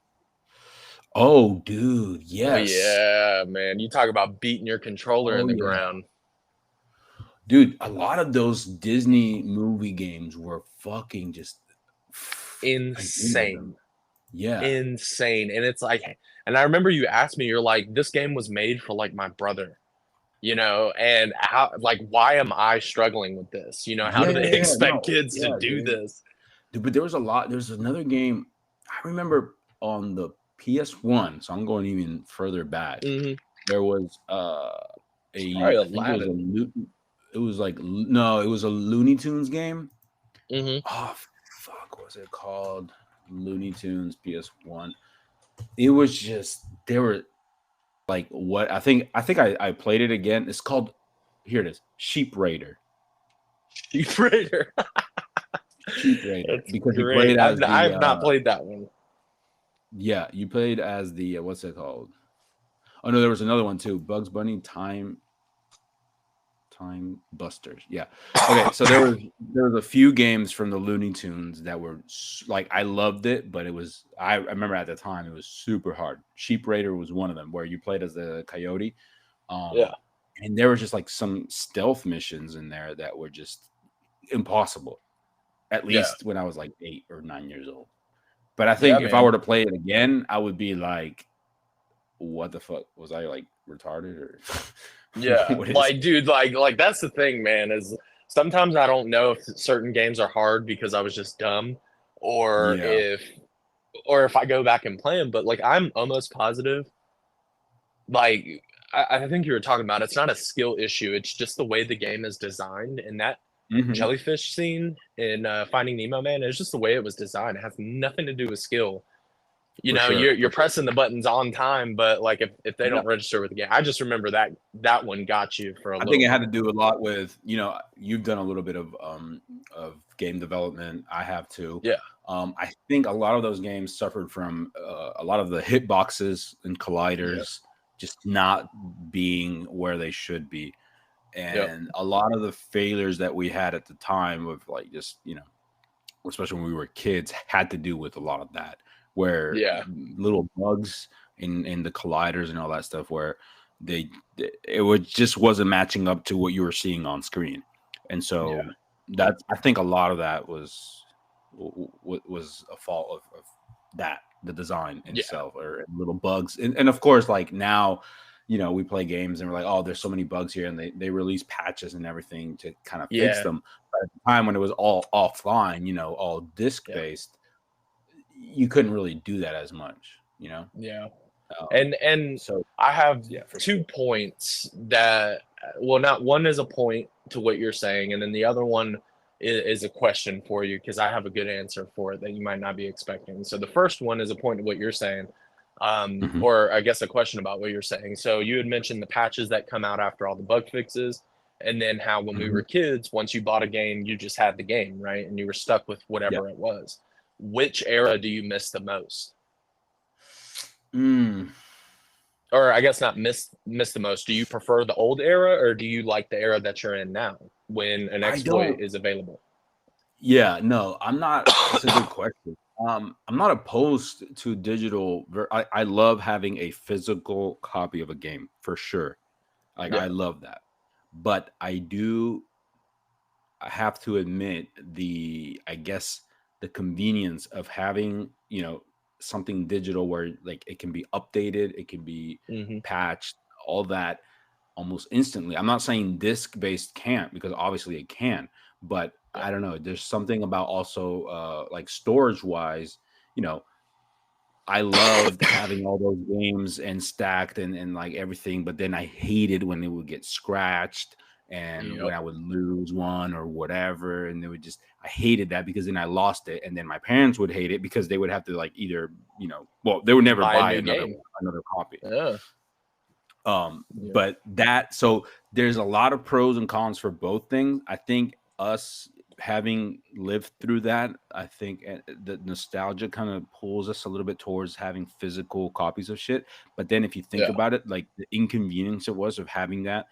Oh, dude, Oh yes. yeah, man. You talk about beating your controller in Oh the yeah, ground. dude. A lot of those Disney movie games were fucking just I remember them. Insane. Yeah, Insane. And it's like, and I remember you asked me, you're like, this game was made for like my brother, and how, like, why am I struggling with this? How yeah, do they yeah, yeah. expect No, kids to yeah, do dude. this? Dude, but there was a lot. There's another game I remember on the PS1, so I'm going even further back. Hmm. There was It's probably I think it was Aladdin. it was like no, it was a Looney Tunes game. Hmm. Oh fuck, what was it called? Looney Tunes PS1. It was just they were like what I played it again. It's called here it is, Sheep Raider. Sheep Raider. Sheep Raider. That's Because you great. played as I the have not played that one. yeah, you played as the what's it called? Oh no, there was another one too. Bugs Bunny Time Busters. Yeah. Okay, so there was a few games from the Looney Tunes that were like I loved it, but it was I remember at the time it was super hard. Sheep Raider was one of them where you played as the coyote. Yeah. And there was just like some stealth missions in there that were just impossible. At Yeah. least when I was like 8 or 9 years old. But I Yeah, think if I man. were to play it again, I would be like, what the fuck was I like retarded or Yeah. what is Like, dude, like that's the thing, man, is sometimes I don't know if certain games are hard because I was just dumb, or yeah. if I go back and play them. But like, I'm almost positive, like, I think you were talking about, it's not a skill issue. It's just the way the game is designed. And that Hmm. jellyfish scene in Finding Nemo, man, it's just the way it was designed. It has nothing to do with skill. For You're sure. you're For sure. pressing the buttons on time, but like, if they Yeah. don't register with the game, I just remember that one got you for a I think little it had to bit. do a lot with, you've done a little bit of game development. I have too. Yeah. I think a lot of those games suffered from a lot of the hitboxes and Yeah. colliders just not being where they should be. Yep. And a lot of the failures that we had at the time of like just especially when we were kids had to do with a lot of that where Yeah. little bugs in the colliders and all that stuff where they it would just wasn't matching up to what you were seeing on screen. And Yeah. so that's I think a lot of that was a fault of that the design Yeah. itself or little bugs and of course like now we play games and we're like, oh, there's so many bugs here, and they release patches and everything to kind of fix Yeah. them. But at the time when it was all offline, all disk Yeah. based, you couldn't really do that as much. Yeah. Um, And so I have yeah, for two sure. points that well, not one is a point to what you're saying, and then the other one is a question for you because I have a good answer for it that you might not be expecting. So the first one is a point to what you're saying, Mhm. or I guess a question about what you're saying. So you had mentioned the patches that come out after all the bug fixes, and then how when we Mhm. were kids, once you bought a game, you just had the game, right? And you were stuck with Yeah. whatever it was. Which era do you miss the most? Mm. Or I guess not miss the most. Do you prefer the old era or do you like the era that you're in now when an I exploit don't. is available? Yeah, no, I'm not. That's a good question. I'm not opposed to digital. I love having a physical copy of a game for sure. Like I Yeah. love that, but I have to admit I guess the convenience of having, something digital where like it can be updated, it can be Hmm. patched, all that almost instantly. I'm not saying disc based can't, because obviously it can, but Yeah. I don't know. There's something about also like storage wise, you know, I loved having all those games and stacked and like everything, but then I hated when it would get scratched and when Yep. I would lose one or whatever. And they would I hated that because then I lost it. And then my parents would hate it because they would have to like either, well, they would never Buy a buy new game. another copy. Yeah. Yeah. But so there's a lot of pros and cons for both things. I think us having lived through that, I think the nostalgia kind of pulls us a little bit towards having physical copies of shit. But then if you think Yeah. about it, like the inconvenience it was of having that,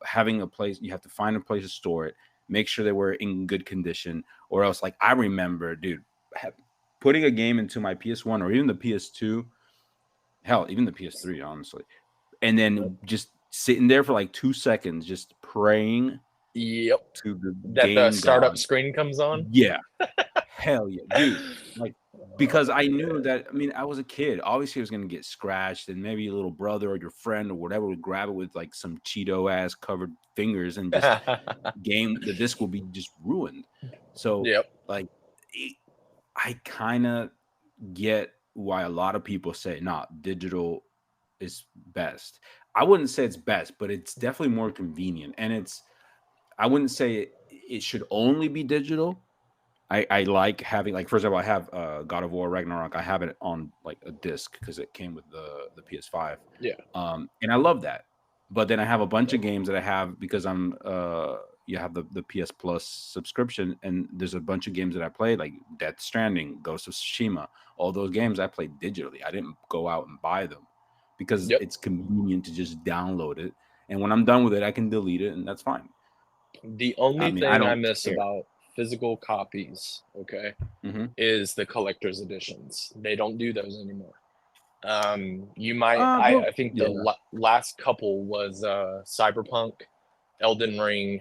having a place, you have to find a place to store it, make sure they were in good condition, or else, like, I remember, dude, putting a game into my PS1 or even the PS2, hell, even the PS3, honestly, and Yep. then just sitting there for like 2 seconds, just praying Yep. to the That the game startup god. screen comes on. Yeah, hell yeah, dude. Like, because I knew that, I mean, I was a kid. Obviously, I was gonna get scratched, and maybe your little brother or your friend or whatever would grab it with like some Cheeto ass covered fingers, and just the disc will be just ruined. So, Yep. like, I kind of get why a lot of people say, nah, digital is best. I wouldn't say it's best, but it's definitely more convenient. And I wouldn't say it should only be digital. I like having, like, for example, I have God of War Ragnarok. I have it on like a disc because it came with the PS5. Yeah. And I love that. But then I have a bunch Yep. of games that I have because you have the PS Plus subscription, and there's a bunch of games that I played, like Death Stranding, Ghost of Tsushima. All those games I played digitally. I didn't go out and buy them because Yep. it's convenient to just download it. And when I'm done with it, I can delete it, and that's fine. The I only mean, I thing I don't miss care. about physical copies, okay, Hmm. is the collector's editions. They don't do those anymore. You might, Well, I think the yeah. last couple was Cyberpunk, Elden Ring.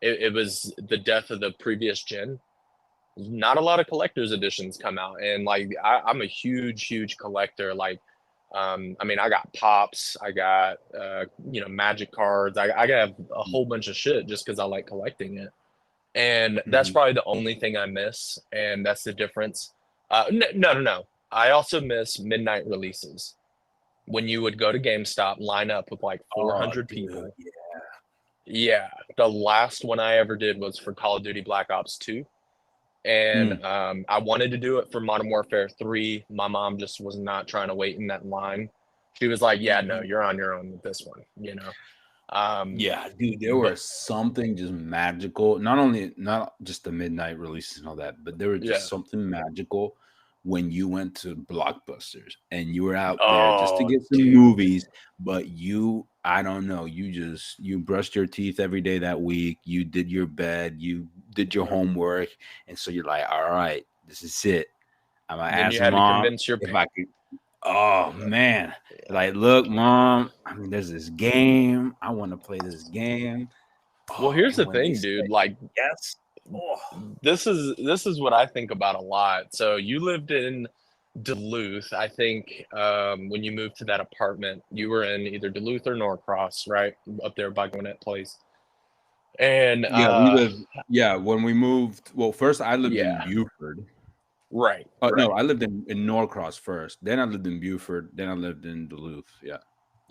It was the death of the previous gen. Not a lot of collector's editions come out, and like I'm a huge collector. Like, I mean, I got pops, I got magic cards. I got a whole bunch of shit just because I like collecting it, and that's Mhm. probably the only thing I miss, and that's the difference. No. I also miss midnight releases when you would go to GameStop, line up with like Oh, 400 dude, people. yeah. Yeah, the last one I ever did was for Call of Duty Black Ops 2. And Mm, I wanted to do it for Modern Warfare 3. My mom just was not trying to wait in that line. She was like, "Yeah, no, mhm. you're on your own with this one," you know. Um, Yeah, dude, there but was something just magical. Not just the midnight releases and all that, but there was yeah. just something magical when you went to Blockbusters and you were out there just to Oh, get some dude. movies, but I don't know, you brushed your teeth every day that week, you did your bed, you did your homework, and so you're like, all right, this is it. I'm gonna Then ask you had to mom convince your if pa- I could. Oh man. Like, look, mom, I mean, there's this game. I want to play this game. Well, Oh, here's and the when they thing, said dude. Like yes, oh, this is what I think about a lot. So you lived in Duluth. I think when you moved to that apartment, you were in either Duluth or Norcross, right? Up there by Gwinnett Place. And yeah, when we moved, well, first I lived in yeah, Buford. right, No, right. I lived in Norcross first. Then I lived in Buford. Then I lived in Duluth. Yeah.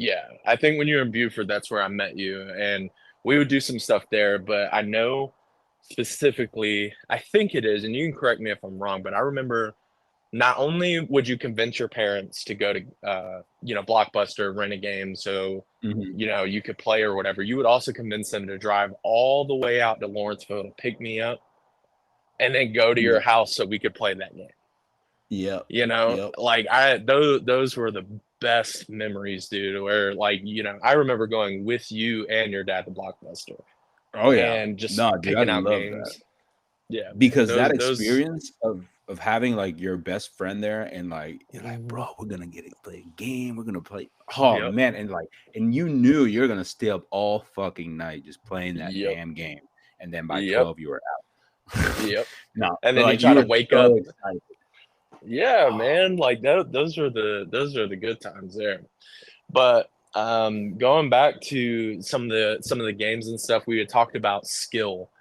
Yeah, I think when you're in Buford, that's where I met you, and we would do some stuff there. But I know specifically, I think it is, and you can correct me if I'm wrong, but I remember not only would you convince your parents to go to, Blockbuster, rent a game so, Mhm. you could play or whatever, you would also convince them to drive all the way out to Lawrenceville to pick me up and then go to your Yeah. house so we could play that game. Yep. Like those were the best memories, dude. Where I remember going with you and your dad to Blockbuster Oh yeah. and just No, dude, I picking out love that. games. Yeah, man. Because that Those experience of having, like, your best friend there and, like, you're like, Mhm. "Bro, we're gonna get to play a game, we're gonna play." Oh, Yep. man, and, like, and you knew you're gonna stay up all fucking night just playing that Yep. damn game, and then by Yep. 12, you were out. Yep. No, And but, then you like, try you to were wake so up. excited. Yeah, Oh, man. Like those are the good times there. But going back to some of the games and stuff we had talked about skill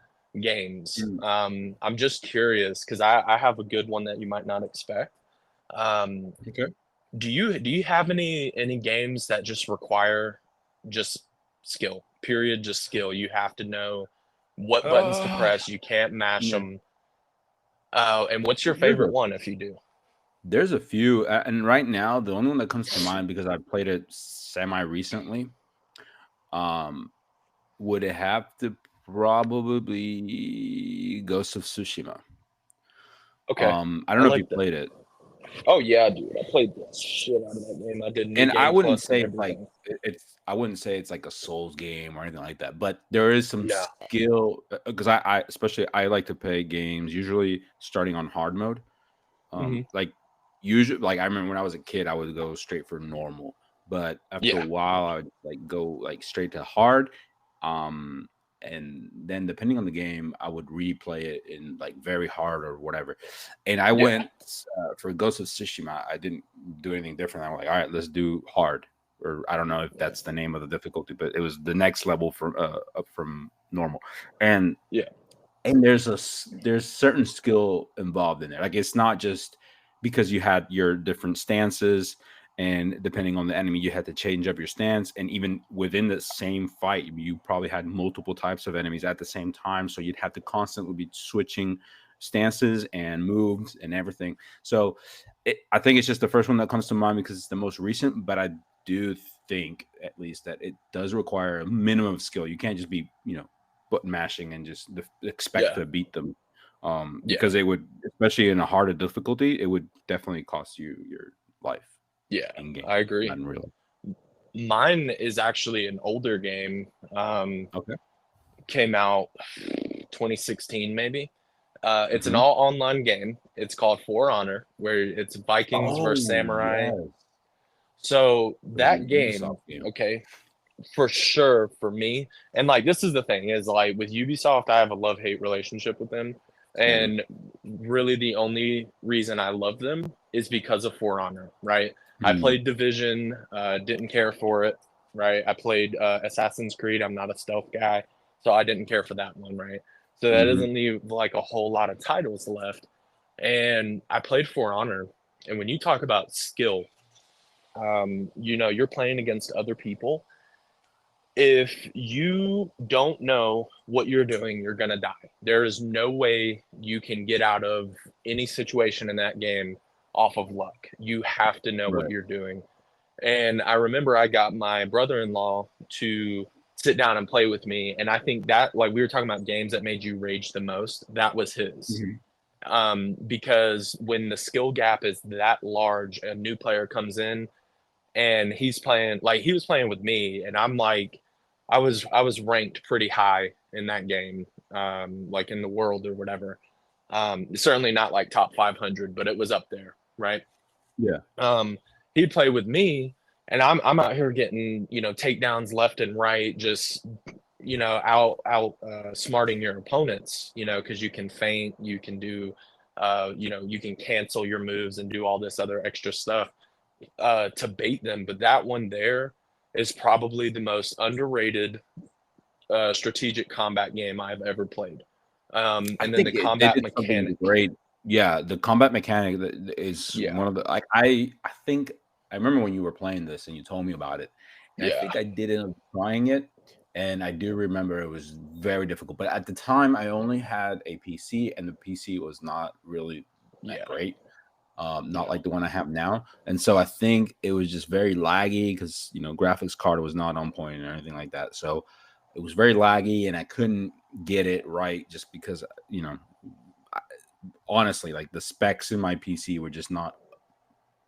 games. mm, I'm just curious because I have a good one that you might not expect. Um, okay. do you have any games that just require just skill? Period, just skill. You have to know what buttons to Uh, press. You can't mash yeah, them. And what's your there's favorite a one if you do? there's a few, and right now, the only one that comes to mind because I played it semi recently, um, would it have to probably be Ghost of Tsushima. Okay, I don't I know if you like that. played it, Oh yeah, dude. I played the shit out of that game. I did New and I Game wouldn't Plus and say it's like everything. I wouldn't say it's like a Souls game or anything like that, but there is some No. skill because I especially I like to play games usually starting on hard mode. Hmm. Like usually, like I remember when I was a kid, I would go straight for normal, but after a Yeah. while, I would like go like straight to hard. Um, and then depending on the game, I would replay it in like very hard or whatever. And I Yeah. went for Ghost of Tsushima. I didn't do anything different. I'm like, all right, let's do hard, or I don't know if Yeah. that's the name of the difficulty, but it was the next level from up from normal. And Yeah. there's certain skill involved in there. Like it's not just because you had your different stances, and depending on the enemy, you had to change up your stance. And even within the same fight, you probably had multiple types of enemies at the same time, so you'd have to constantly be switching stances and moves and everything. So I think it's just the first one that comes to mind because it's the most recent. But I do think at least that it does require a minimum of skill. You can't just be button mashing and just expect Yeah. to beat them. Yeah. Because it would, especially in a harder difficulty, it would definitely cost you your life Yeah. in game, I not agree. in real life. Mine is actually an older game. Okay. Came out 2016 maybe. It's an Hmm. all online game. It's called For Honor, where it's Vikings versus Oh Samurai. yes, So it was a that game, Ubisoft game. okay, for sure for me. And like this is the thing is like with Ubisoft, I have a love-hate relationship with them. Same. And really the only reason I love them is because of For Honor, right? I Mm, played Division, didn't care for it, right? I played Assassin's Creed. I'm not a stealth guy, so I didn't care for that one, right? So that hmm doesn't leave like a whole lot of titles left. And I played For Honor, and when you talk about skill, you're playing against other people. If you don't know what you're doing, you're going to die. There is no way you can get out of any situation in that game off of luck. You have to know what Right. you're doing. And I remember I got my brother-in-law to sit down and play with me. And I think that, like we were talking about games that made you rage the most, that was his. Hmm. Because when the skill gap is that large, a new player comes in and he's playing like he was playing with me, and I'm like, I was ranked pretty high in that game, like in the world or whatever. Certainly not like top 500, but it was up there, right? Yeah. Um, he'd play with me, and I'm out here getting takedowns left and right, just out smarting your opponents, because you can feint, you can do, you can cancel your moves and do all this other extra stuff to bait them. But that one there is probably the most underrated strategic combat game I've ever played. I And then the think they combat did something mechanic, great. Yeah, the combat mechanic is yeah, one of the like I think I remember when you were playing this and you told me about it, And I Yeah. think I did end up trying it, and I do remember it was very difficult. But at the time, I only had a PC, and the PC was not really that Yeah. great. Not Yeah. like the one I have now. And so I think it was just very laggy because, graphics card was not on point or anything like that. So it was very laggy and I couldn't get it right just because, I, honestly, like the specs in my PC were just not,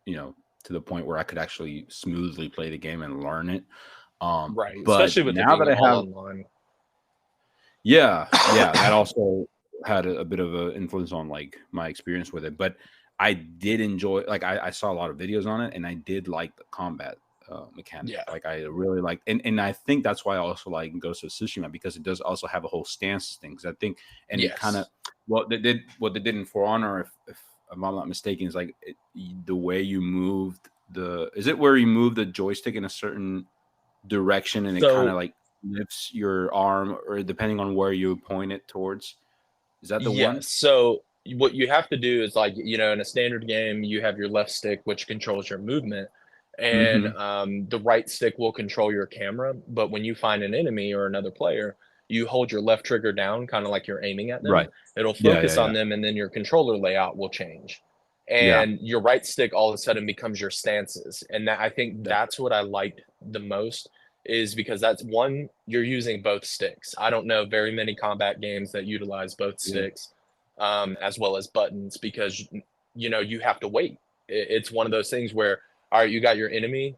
to the point where I could actually smoothly play the game and learn it. Right. But Especially with it now being that I all have, online. yeah, that also had a bit of an influence on like my experience with it. But I did enjoy, like, I saw a lot of videos on it, and I did like the combat mechanic. Yeah. Like, I really liked, and I think that's why I also like Ghost of Tsushima, because it does also have a whole stance thing. 'Cause I think, and it kind of, Yes. what they did in For Honor, if I'm not mistaken, is like the way you moved is it where you move the joystick in a certain direction and it kind of So like lifts your arm, or depending on where you point it towards. Is that the one? yes. So what you have to do is like, in a standard game, you have your left stick, which controls your movement, and Mm-hmm. the right stick will control your camera. But when you find an enemy or another player, you hold your left trigger down, kind of like you're aiming at them. Right. It'll Yeah, yeah, focus on yeah. them, and then your controller layout will change. Yeah. And your right stick all of a sudden becomes your stances. And I think That's that's what I liked the most, is because that's one, you're using both sticks. I don't know very many combat games that utilize both yeah. sticks, as well as buttons, because you have to wait. It's one of those things where, all right, you got your enemy,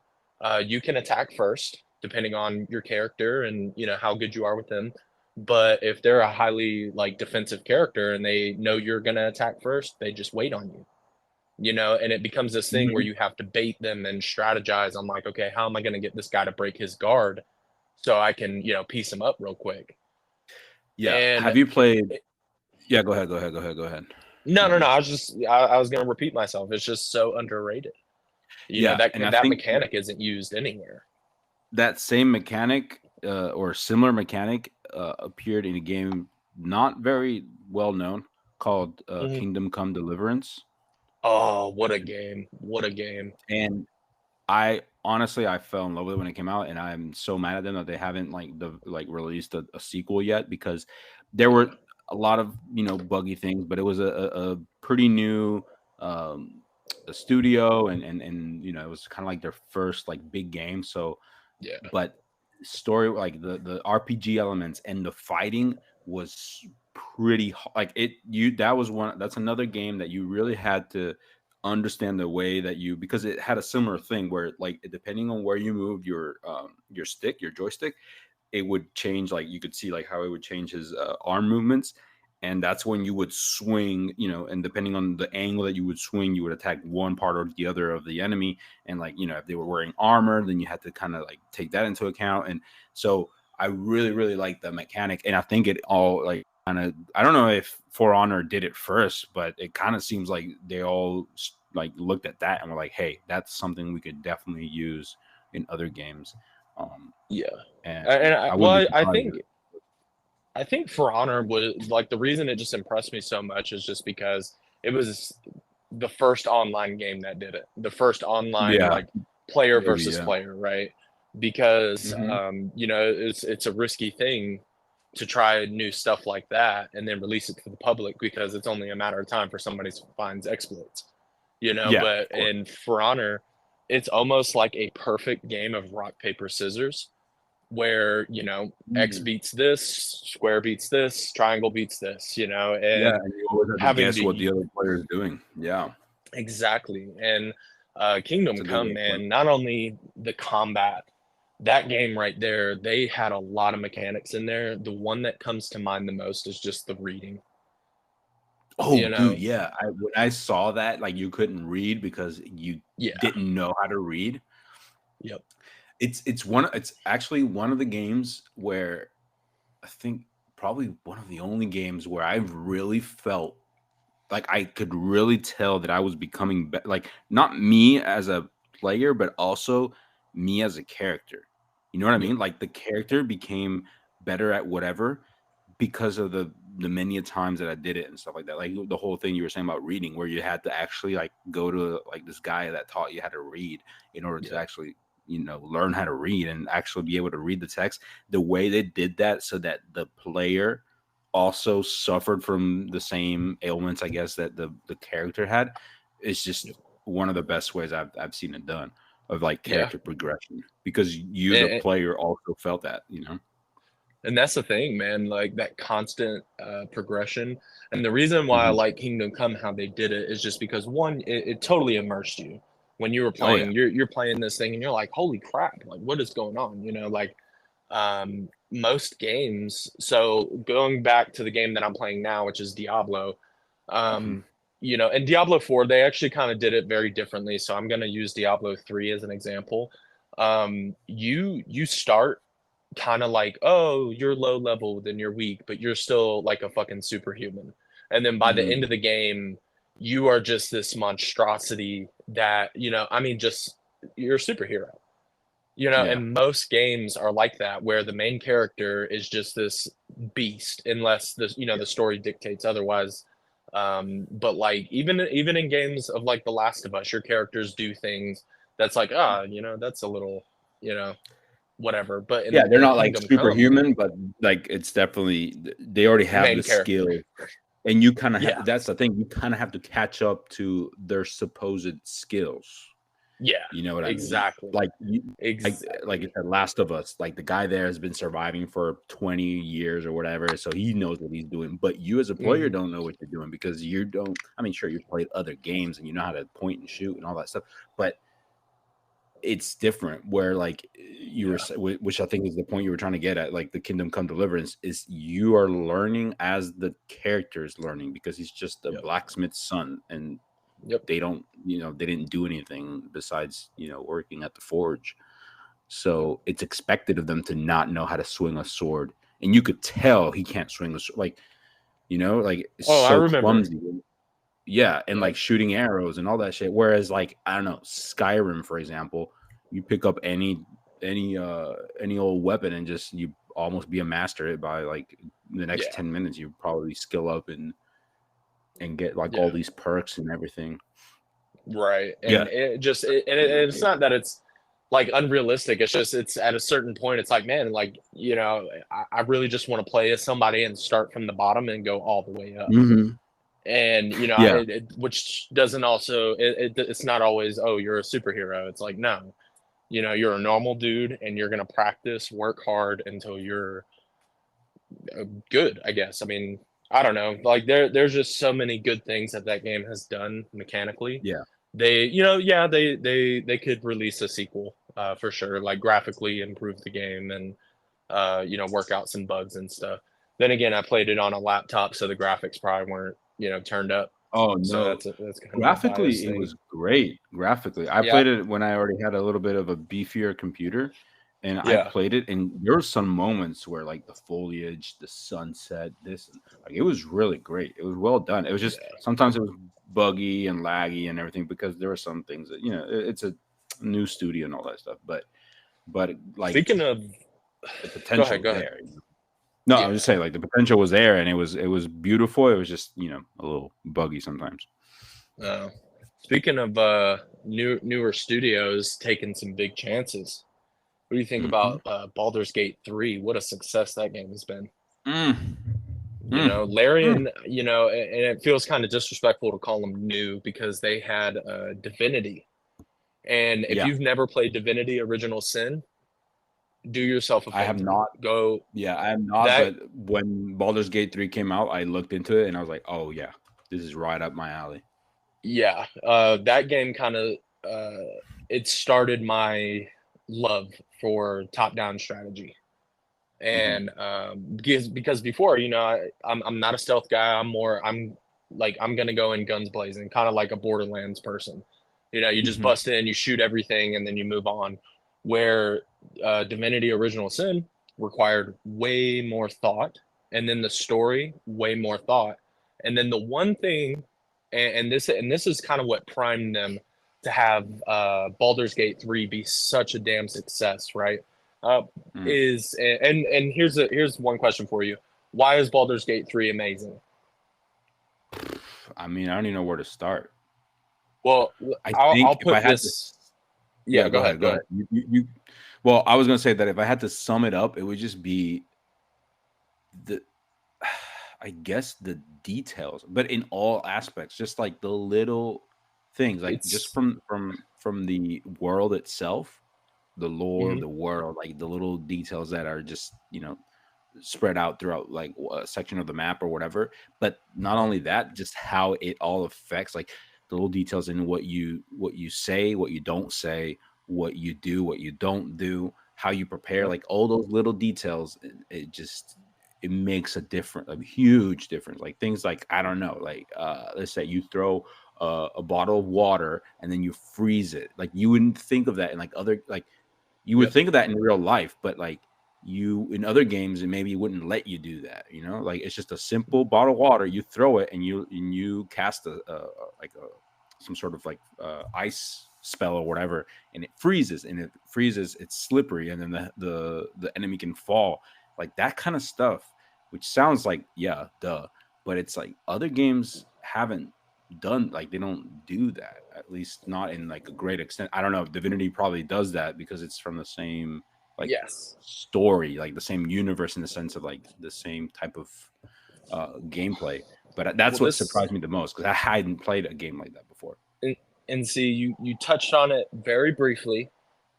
you can attack first depending on your character and how good you are with them. But if they're a highly like defensive character and they know you're gonna attack first, they just wait on you. And it becomes this thing where Mhm. you have to bait them and strategize on like, okay, how am I going to get this guy to break his guard so I can, piece him up real quick. Yeah. And Have you played? it, Yeah, go ahead. Go ahead. Go ahead. Go ahead. no, My no, no. bad. I was going to repeat myself. It's just so underrated. Yeah, That and I that think mechanic isn't used anywhere. that same mechanic, or similar mechanic, appeared in a game not very well known called Mhm. Kingdom Come Deliverance. Oh, what a game. What a game. And I honestly, I fell in love with it when it came out, and I'm so mad at them that they haven't released a sequel yet, because there Yeah. were a lot of buggy things, but it was a pretty new um, a studio, and it was kind of like their first like big game. So, Yeah. but story, like the RPG elements and the fighting was pretty like it. That's another game that you really had to understand the way that because it had a similar thing where, like, depending on where you moved your stick, your joystick, it would change. Like, you could see like how it would change his arm movements, and that's when you would swing, and depending on the angle that you would swing, you would attack one part or the other of the enemy. And, like, if they were wearing armor, then you had to kind of like take that into account. And so I really, really like the mechanic, and I think it all like kind of, I don't know if For Honor did it first, but it kind of seems like they all like looked at that and were like, hey, that's something we could definitely use in other games. Yeah. And And I wouldn't be well, surprised. I think For Honor was like, the reason it just impressed me so much is just because it was the first online game that did it. The first online Yeah, like player maybe, versus yeah. player, right? Because Hmm. it's a risky thing to try new stuff like that and then release it to the public, because it's only a matter of time for somebody to find exploits. Yeah, But of course. in For Honor, it's almost like a perfect game of rock, paper, scissors, where X Mm. beats this, square beats this, triangle beats this, Yeah, and and you always have to having guess what to the other player is doing. Yeah, exactly. And it's Kingdom a good Come, game plan. man, not only the combat, that game right there, they had a lot of mechanics in there. The one that comes to mind the most is just the reading. Oh, you dude, know yeah. When I saw that, like, you couldn't read because you yeah. didn't know how to read. Yep. It's actually one of the games where I think probably one of the only games where I've really felt like I could really tell that I was becoming like, not me as a player, but also me as a character. You know what I Yep. mean? Like, the character became better at whatever because of the many a times that I did it and stuff like that. Like, the whole thing you were saying about reading, where you had to actually like go to like this guy that taught you how to read in order to Yeah. actually learn how to read and actually be able to read the text. The way they did that so that the player also suffered from the same ailments, I guess, that the character had, is just one of the best ways I've seen it done, of like character progression, because you the player also felt that, And that's the thing, man, like that constant progression. And the reason why I like Kingdom Come, how they did it, is just because one, it totally immersed you. When you were playing, you're playing this thing and you're like, holy crap, like what is going on? Like most games. So going back to the game that I'm playing now, which is Diablo, and Diablo 4, they actually kind of did it very differently. So I'm going to use Diablo 3 as an example. You start kind of like, oh, you're low level, then you're weak, but you're still like a fucking superhuman. And then by the end of the game, you are just this monstrosity that, just you're a superhero. And most games are like that, where the main character is just this beast, unless the story dictates otherwise. But like even in games of like The Last of Us, your characters do things that's like, that's a little, whatever. But they're not like superhuman, but like it's definitely, they already have the skill, and you kind of that's the thing, you kind of have to catch up to their supposed skills. You know what I mean? Exactly. Like like you said, Last of Us, like the guy there has been surviving for 20 years or whatever, so he knows what he's doing. But you as a player don't know what you're doing, because you don't. I mean, sure, you've played other games and you know how to point and shoot and all that stuff, but it's different. Where like you were, which I think is the point you were trying to get at, like the Kingdom Come Deliverance, is you are learning as the character is learning, because he's just a blacksmith's son, and they don't, they didn't do anything besides, working at the forge. So it's expected of them to not know how to swing a sword. And you could tell he can't swing a sword. Like, it's so clumsy. Yeah. And like shooting arrows and all that shit. Whereas like, I don't know, Skyrim, for example, you pick up any old weapon and just, you almost be a master at by like the next 10 minutes, you probably skill up and get like all these perks and everything. Right. And it's not that it's like unrealistic. It's just, it's at a certain point, it's like, man, like, I really just want to play as somebody and start from the bottom and go all the way up. And, which doesn't also, it's not always, oh, you're a superhero. It's like, no, you're a normal dude and you're going to practice, work hard until you're good, I guess. I mean, I don't know. Like there's just so many good things that game has done mechanically. They, they could release a sequel for sure, like graphically improve the game and, work out some bugs and stuff. Then again, I played it on a laptop, so the graphics probably weren't, turned up. Oh no, so that's kind graphically it was great. Graphically, I played it when I already had a little bit of a beefier computer. And I played it, and there were some moments where, like, the foliage, the sunset, like, it was really great. It was well done. It was just sometimes it was buggy and laggy and everything, because there were some things that, it's a new studio and all that stuff. But like, speaking of the potential go ahead. there. No, I was just saying, like, the potential was there, and it was beautiful. It was just, a little buggy sometimes. Speaking of newer studios taking some big chances. What do you think about Baldur's Gate 3? What a success that game has been. Larian, and it feels kind of disrespectful to call them new, because they had Divinity. And if you've never played Divinity Original Sin, do yourself a favor. I have not. I have not. But when Baldur's Gate 3 came out, I looked into it and I was like, oh yeah, this is right up my alley. Yeah. That game kind of, it started my love for top-down strategy. And because before, I'm not a stealth guy. I'm gonna go in guns blazing, kind of like a Borderlands person. You just bust in, you shoot everything, and then you move on. Where Divinity Original Sin required way more thought, and then the story way more thought, and then the one thing, and this is kind of what primed them to have Baldur's Gate 3 be such a damn success, right? Is and here's one question for you: why is Baldur's Gate 3 amazing? I mean, I don't even know where to start. Well, I'll put this. Yeah, go ahead. Go ahead. Well, I was gonna say that if I had to sum it up, it would just be the, I guess the details, but in all aspects, just like the little things, like just It's from the world itself, the lore, mhm. the world, like the little details that are just spread out throughout like a section of the map or whatever. But not only that, just how it all affects, like the little details in what you say, what you don't say, what you do, what you don't do, how you prepare, Yep. like all those little details. It just it makes a huge difference. Like things like I don't know, like let's say you throw a bottle of water and then you freeze it. Like you wouldn't think of that in like other like you would Yep. think of that in real life, but like you in other games, and maybe wouldn't let you do that. Like it's just a simple bottle of water. You throw it, and you cast like a some sort of like ice spell or whatever, and it freezes, and it freezes. It's slippery, and then the enemy can fall. Like that kind of stuff, which sounds like yeah, duh, but it's like other games haven't done like they don't do that, at least not in like a great extent. I don't know if Divinity probably does that because it's from the same like Yes. story, like the same universe in the sense of like the same type of gameplay. But that's Well, what this surprised me the most because I hadn't played a game like that before. and, and see, you touched on it very briefly,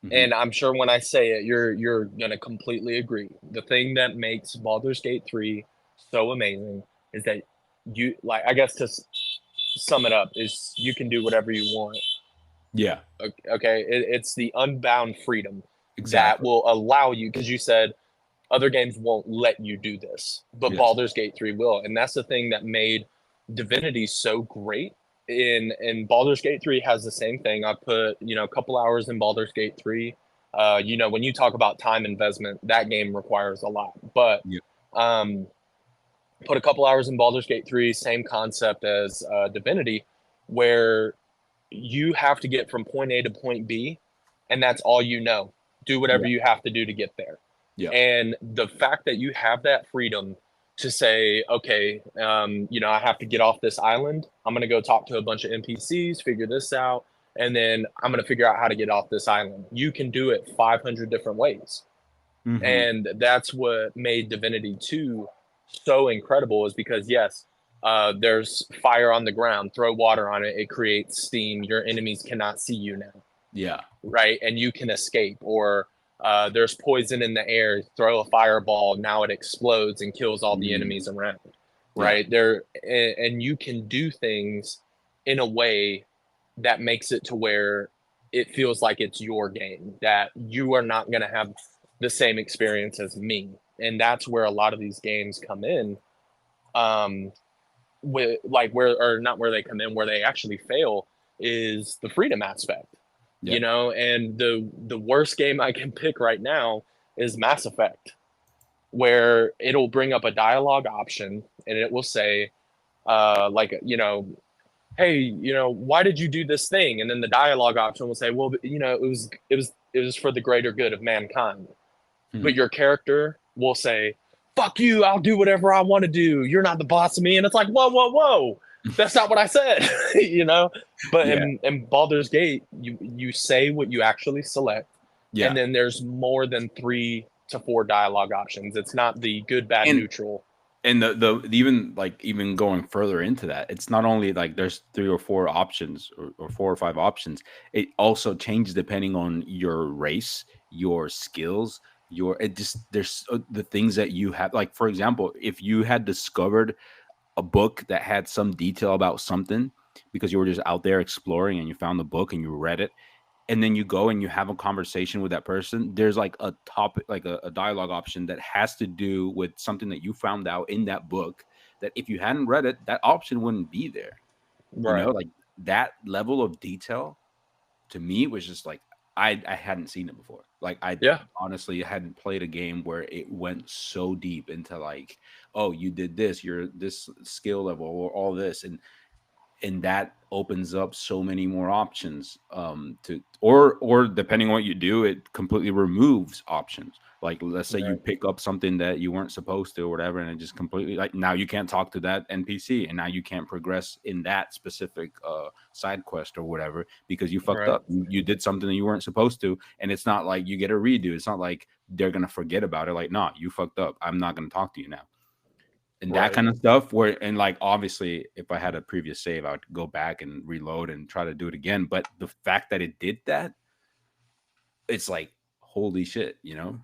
Hmm. and I'm sure when I say it, you're gonna completely agree. The thing that makes Baldur's Gate 3 so amazing is that you like, I guess to sum it up, is you can do whatever you want. Yeah, Okay, it's the unbound freedom that exactly. will allow you, because you said other games won't let you do this, but Yes. Baldur's Gate 3 will. And that's the thing that made Divinity so great. In Baldur's Gate 3 has the same thing. I put, a couple hours in Baldur's Gate 3. When you talk about time investment, that game requires a lot. But Yeah. um, put a couple hours in Baldur's Gate 3, same concept as Divinity, where you have to get from point A to point B, and that's all you know. Do whatever Yeah. you have to do to get there. Yeah. And the fact that you have that freedom to say, okay, I have to get off this island. I'm going to go talk to a bunch of NPCs, figure this out, and then I'm going to figure out how to get off this island. You can do it 500 different ways. Hmm. And that's what made Divinity 2 so incredible, is because, yes, there's fire on the ground, throw water on it, it creates steam. Your enemies cannot see you now, Yeah. right? And you can escape. Or there's poison in the air, throw a fireball, now it explodes and kills all the Mm. enemies around, Yeah. right? And you can do things in a way that makes it to where it feels like it's your game, that you are not going to have the same experience as me. And that's where a lot of these games come in, with like where, or not where they come in, where they actually fail, is the freedom aspect. Yeah. And the worst game I can pick right now is Mass Effect, where it'll bring up a dialogue option and it will say, like, hey, why did you do this thing? And then the dialogue option will say, well, it was for the greater good of mankind. Hmm. But your character will say, fuck you, I'll do whatever I want to do, you're not the boss of me. And it's like, whoa, whoa, whoa, that's not what I said. But Yeah. in Baldur's Gate, you say what you actually select, and Yeah. then there's more than 3 to 4 dialogue options. It's not the good, bad, And neutral. even going further into that, it's not only like there's 3 or 4 options or 4 or 5 options. It also changes depending on your race, your skills, your it just there's the things that you have. Like for example, if you had discovered a book that had some detail about something because you were just out there exploring and you found the book and you read it, and then you go and you have a conversation with that person, there's like a topic, like a dialogue option that has to do with something that you found out in that book, that if you hadn't read it, that option wouldn't be there. Right. Like that level of detail to me was just like I hadn't seen it before. Like I Yeah. honestly hadn't played a game where it went so deep into like, oh, you did this, you're this skill level or all this, and that opens up so many more options to or depending on what you do, it completely removes options. Like, let's say you Right. pick up something that you weren't supposed to or whatever, and it just completely, like, now you can't talk to that NPC, and now you can't progress in that specific side quest or whatever because you fucked Right. up. You did something that you weren't supposed to, and it's not like you get a redo. It's not like they're gonna forget about it. Like, no, you fucked up. I'm not gonna talk to you now. And that Right. kind of stuff where, and like, obviously if I had a previous save, I would go back and reload and try to do it again. But the fact that it did that, it's like, holy shit,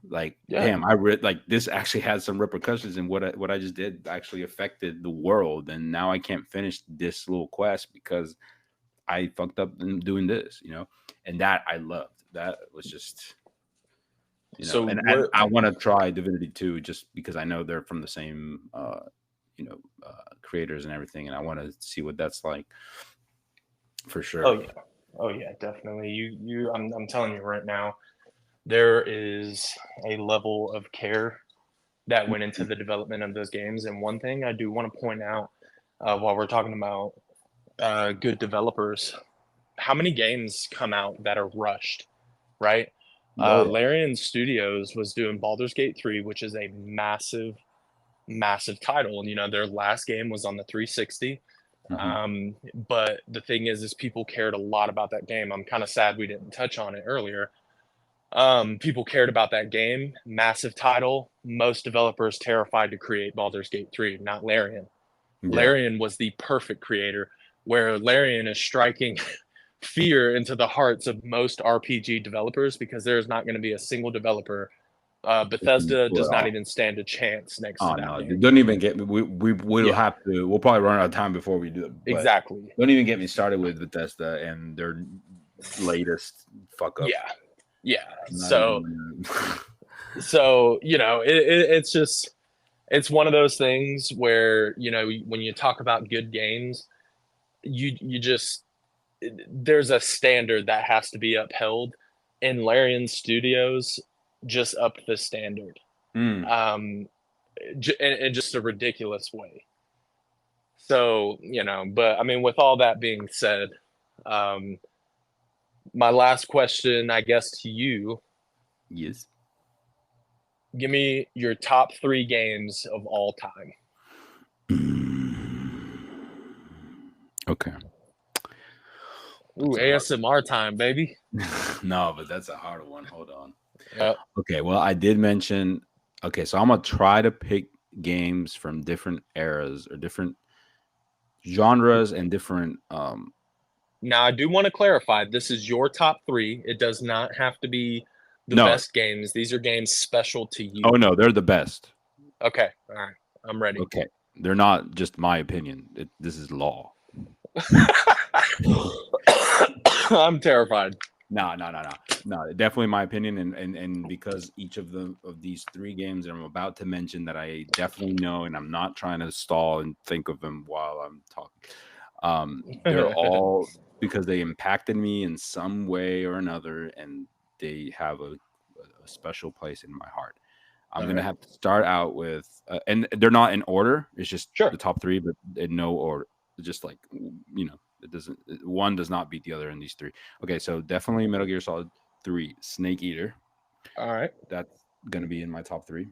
like, Yeah. damn, like, this actually had some repercussions, and what I just did actually affected the world, and now I can't finish this little quest because I fucked up in doing this. And that I loved. That was just, So and what? I want to try Divinity 2 just because I know they're from the same creators and everything, and I want to see what that's like for Oh sure. yeah. Oh yeah, definitely. I'm telling you right now, there is a level of care that went into the development of those games. And one thing I do want to point out, while we're talking about good developers, how many games come out that are rushed, right? Oh yeah. Larian Studios was doing Baldur's Gate 3, which is a massive, massive title. And, their last game was on the 360. Hmm. But the thing is people cared a lot about that game. I'm kind of sad we didn't touch on it earlier. People cared about that game, massive title. Most developers terrified to create Baldur's Gate 3, not Larian. Yeah. Larian was the perfect creator, where Larian is striking fear into the hearts of most RPG developers because there is not going to be a single developer. They can Bethesda pull does it not off. even stand a chance next to Oh that no, game. don't even get me. We'll Yeah, have to. We'll probably run out of time before we do it. But exactly. don't even get me started with Bethesda and their latest fuck ups. Yeah, yeah. Not So, even. it's one of those things where when you talk about good games, you just there's a standard that has to be upheld, and Larian Studios just upped the standard, Mm. um, in just a ridiculous way. So, but I mean, with all that being said, um, my last question, I guess, to you: Yes. give me your top 3 games of all time. Okay. Ooh, That's a hard ASMR time, baby. No, but that's a hard one. Hold on. Yep. Okay, well, I did mention. Okay, so I'm gonna try to pick games from different eras or different genres and different. Now, I do want to clarify, this is your top 3. It does not have to be the No. best games. These are games special to you. Oh no, they're the best. Okay. All right. I'm ready. Okay, they're not just my opinion. This is law. I'm terrified. No. Definitely my opinion, and because each of these 3 games that I'm about to mention that I definitely know, and I'm not trying to stall and think of them while I'm talking. They're all because they impacted me in some way or another, and they have a special place in my heart. I'm gonna have to start out with, and they're not in order. It's just Sure. the top 3, but in no order. Just like it doesn't. One does not beat the other in these 3. Okay, so definitely Metal Gear Solid 3, Snake Eater. All right. That's gonna be in my top 3.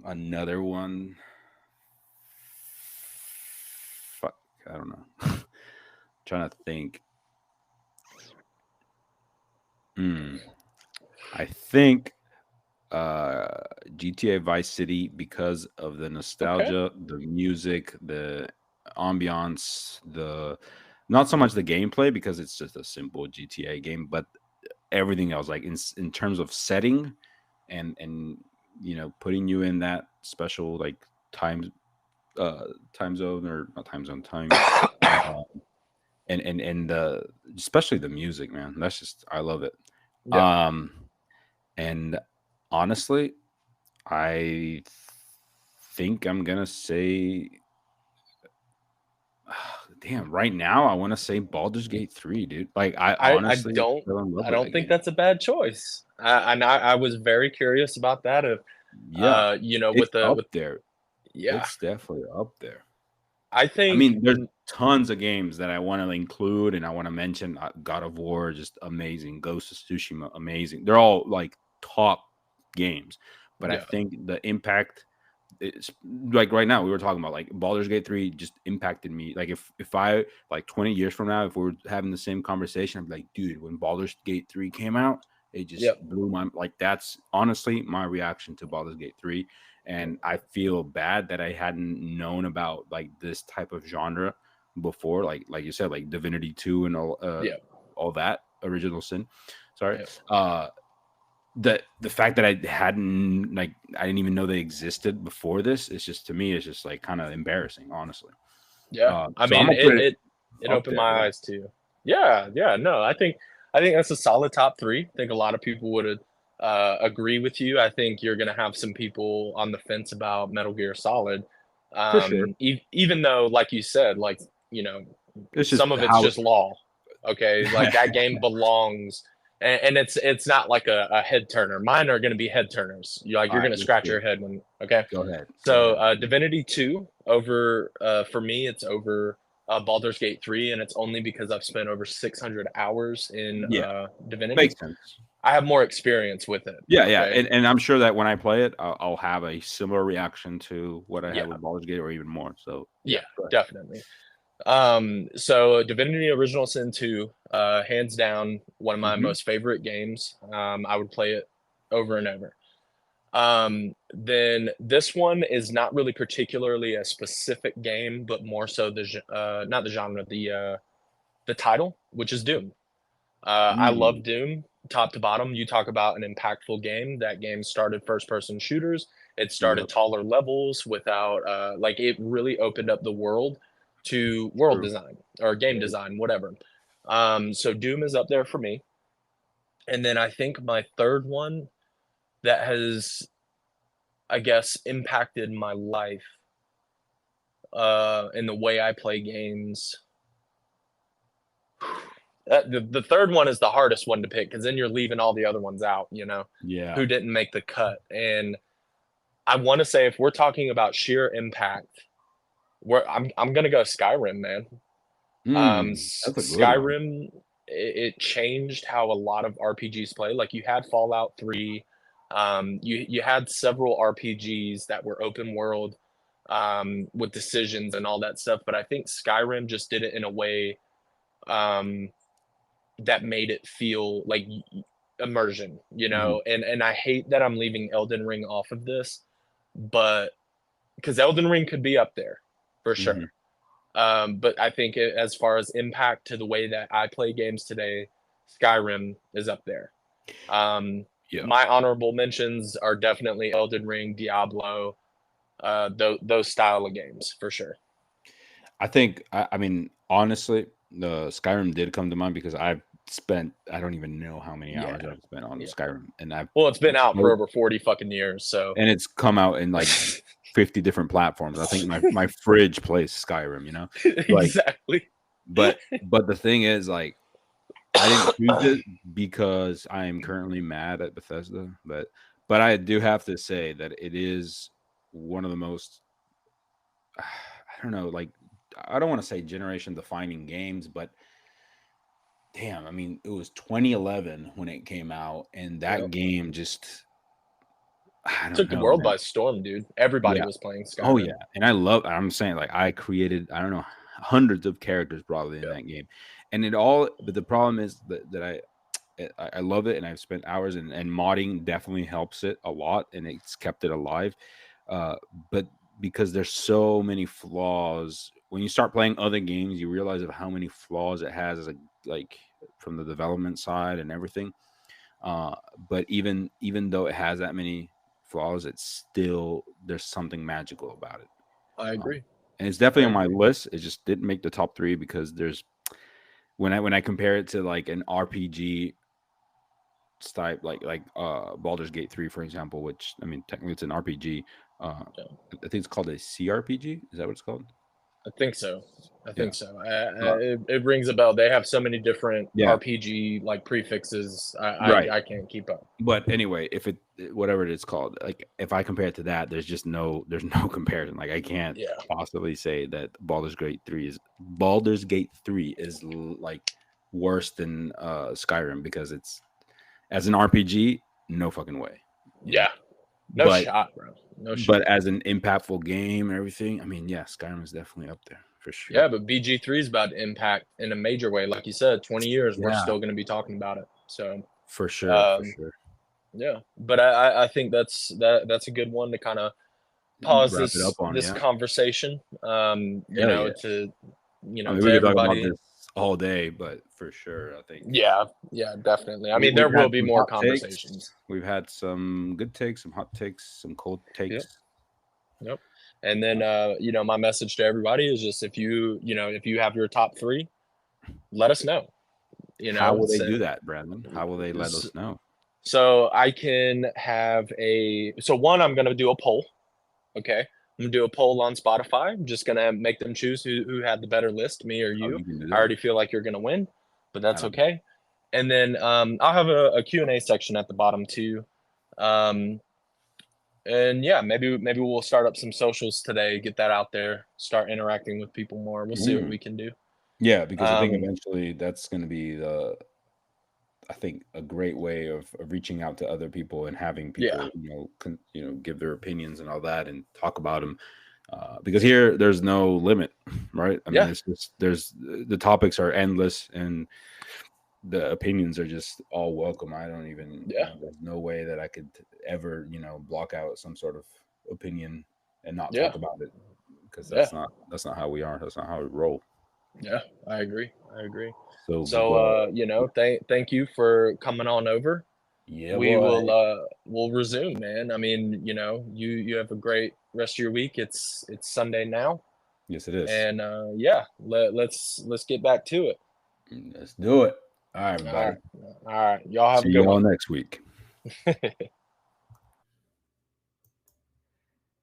Another one. Fuck, I don't know. Trying to think. I think GTA Vice City, because of the nostalgia, the music, the ambiance, not so much the gameplay because it's just a simple GTA game, but everything else, like in terms of setting and putting you in that special like time zone, or not time zone, time and especially the music, man. That's just, I love it. Yeah. And honestly, I think I'm gonna say, damn, right now I want to say Baldur's Gate 3, dude. Like, I honestly fell in love I with don't that think game. that's a bad choice. I was very curious about that. Yeah, it's With up there. yeah. It's definitely up there. I I think mean, there's tons of games that I want to include, and I want to mention. God of War, just amazing. Ghost of Tsushima, amazing. They're all like top games, but I yeah, think the impact, it's like right now we were talking about like Baldur's Gate 3 just impacted me. Like if I like 20 years from now, if we are having the same conversation, I'm like, dude, when Baldur's Gate 3 came out, it just yep, blew my, like, that's honestly my reaction to Baldur's Gate 3. And I feel bad that I hadn't known about like this type of genre before, like you said, like Divinity 2 and yep, all that, Original Sin. Sorry. yep. The fact that I hadn't, like, I didn't even know they existed before this, it's just, to me, it's just like kind of embarrassing, honestly. Yeah, I So I'm mean, gonna put it it up opened there. my Yeah. eyes too. Yeah, yeah. No, I think that's a solid top three. I think a lot of people would agree with you. I think you're gonna have some people on the fence about Metal Gear Solid, For sure. even though, like you said, like you know, It's just some of it's how just law. Okay, like that game belongs, and it's not like a head turner. Mine are gonna be head turners. all You're right, gonna let's scratch hear your it. head when okay. Go ahead. Go So ahead. Divinity 2 over for me it's over Baldur's Gate 3 and it's only because I've spent over 600 hours in Yeah, Divinity. makes sense. I have more experience with it. Yeah, yeah, Okay. and I'm sure that when I play it, I'll have a similar reaction to what I had Yeah. with Baldur's Gate, or even more. So yeah, Yeah, go ahead. definitely. So Divinity Original Sin 2, hands down one of my Mhm. most favorite games. I would play it over and over. Then this one is not really particularly a specific game, but more so not the genre, the title, which is Doom. I Mm, love Doom, top to bottom. You talk about an impactful game. That game started first person shooters. It started yep, taller levels without, like, it really opened up the world to world true. design or game Very design, whatever. So Doom is up there for me. And then I think my third one that has, I guess, impacted my life and the way I play games. The third one is the hardest one to pick because then you're leaving all the other ones out, yeah. who didn't make the cut. And I want to say if we're talking about sheer impact, I'm gonna go Skyrim, man. That's a good one. Skyrim, it changed how a lot of RPGs play. Like you had Fallout 3, you had several RPGs that were open world with decisions and all that stuff. But I think Skyrim just did it in a way um, that made it feel like immersion, Mhm, and I hate that I'm leaving Elden Ring off of this, but because Elden Ring could be up there for mhm. sure. But I think as far as impact to the way that I play games today, Skyrim is up there. Um, Yeah. my honorable mentions are definitely Elden Ring, Diablo, those style of games for sure. I think, I mean, honestly, the Skyrim did come to mind because I've spent, I don't even know how many Yeah, hours I've spent on yeah. Skyrim, and I've Well, it's been out for no, over 40 fucking years, so and it's come out in like 50 different platforms. I think my fridge plays Skyrim, like, exactly. but the thing is, like, I didn't choose it because I am currently mad at Bethesda, but I do have to say that it is one of the most, I don't know, like, I don't want to say generation defining games, but damn, I mean, it was 2011 when it came out, and Yeah. that game just, I don't Took the know, world man. by storm, dude. Everybody Yeah. was playing Oh yeah, Skyrim. and I'm saying, like, I created, I don't know, hundreds of characters probably in Yeah. that game, and it all. But the problem is that I love it, and I've spent hours, and modding definitely helps it a lot, and it's kept it alive. Uh, but because there's so many flaws, when you start playing other games, you realize of how many flaws it has as a, like, from the development side and everything. But even though it has that many flaws, it's still, there's something magical about it. I Um, agree. and it's I definitely on my agree. list. It just didn't make the top three because there's, when I compare it to like an RPG type, like Baldur's Gate 3, for example, which, I mean, technically it's an RPG. Uh, Yeah. I think it's called a CRPG. Is that what it's called? I think so. I Yeah. think so. It rings a bell. They have so many different Yeah. RPG like prefixes. Right. I can't keep up. But anyway, if it whatever it is called, like if I compare it to that, there's no comparison. Like I can't Yeah. possibly say that Baldur's Gate 3 is like worse than Skyrim, because it's, as an RPG, no fucking way. Yeah. No But- shot, bro. No shot. But as an impactful game and everything, I mean, yeah, Skyrim is definitely up there for sure. Yeah, but BG3 is about to impact in a major way. Like you said, 20 years, we're Yeah. still going to be talking about it. So For sure. yeah, but I think that's a good one to kind of pause Wrap it up on, this yeah. conversation. You Hell know, yeah. to I mean, to we could talk about everybody. this all day, but for sure, I think. Yeah, definitely. I mean, We've there will had be some more hot takes. conversations. We've had some good takes, some hot takes, some cold takes. Yep. And then my message to everybody is just, if you have your top 3, let us know. How will they do that, Brandon? How will they let us know? So I can have one, I'm going to do a poll. Okay. I'm going to do a poll on Spotify. I'm just going to make them choose who had the better list, me or you. You can do I that. already feel like you're going to win, but that's I don't okay. And then I'll have a Q&A section at the bottom too. And yeah, maybe we'll start up some socials today, get that out there, start interacting with people more. We'll see what we can do. Yeah, because I think eventually that's going to be a great way of reaching out to other people and having people, give their opinions and all that and talk about them. Because here there's no limit, right? I mean, it's just the topics are endless and the opinions are just all welcome. I don't even there's no way that I could ever block out some sort of opinion and not talk about it, because that's not how we are. That's not how we roll. Yeah, I agree. So thank you for coming on over. Yeah, we'll resume, man. I mean, you have a great rest of your week. It's Sunday now. Yes, it is. And let's get back to it. Let's do it. All right, everybody. All right. Y'all have See a good one. y'all next week.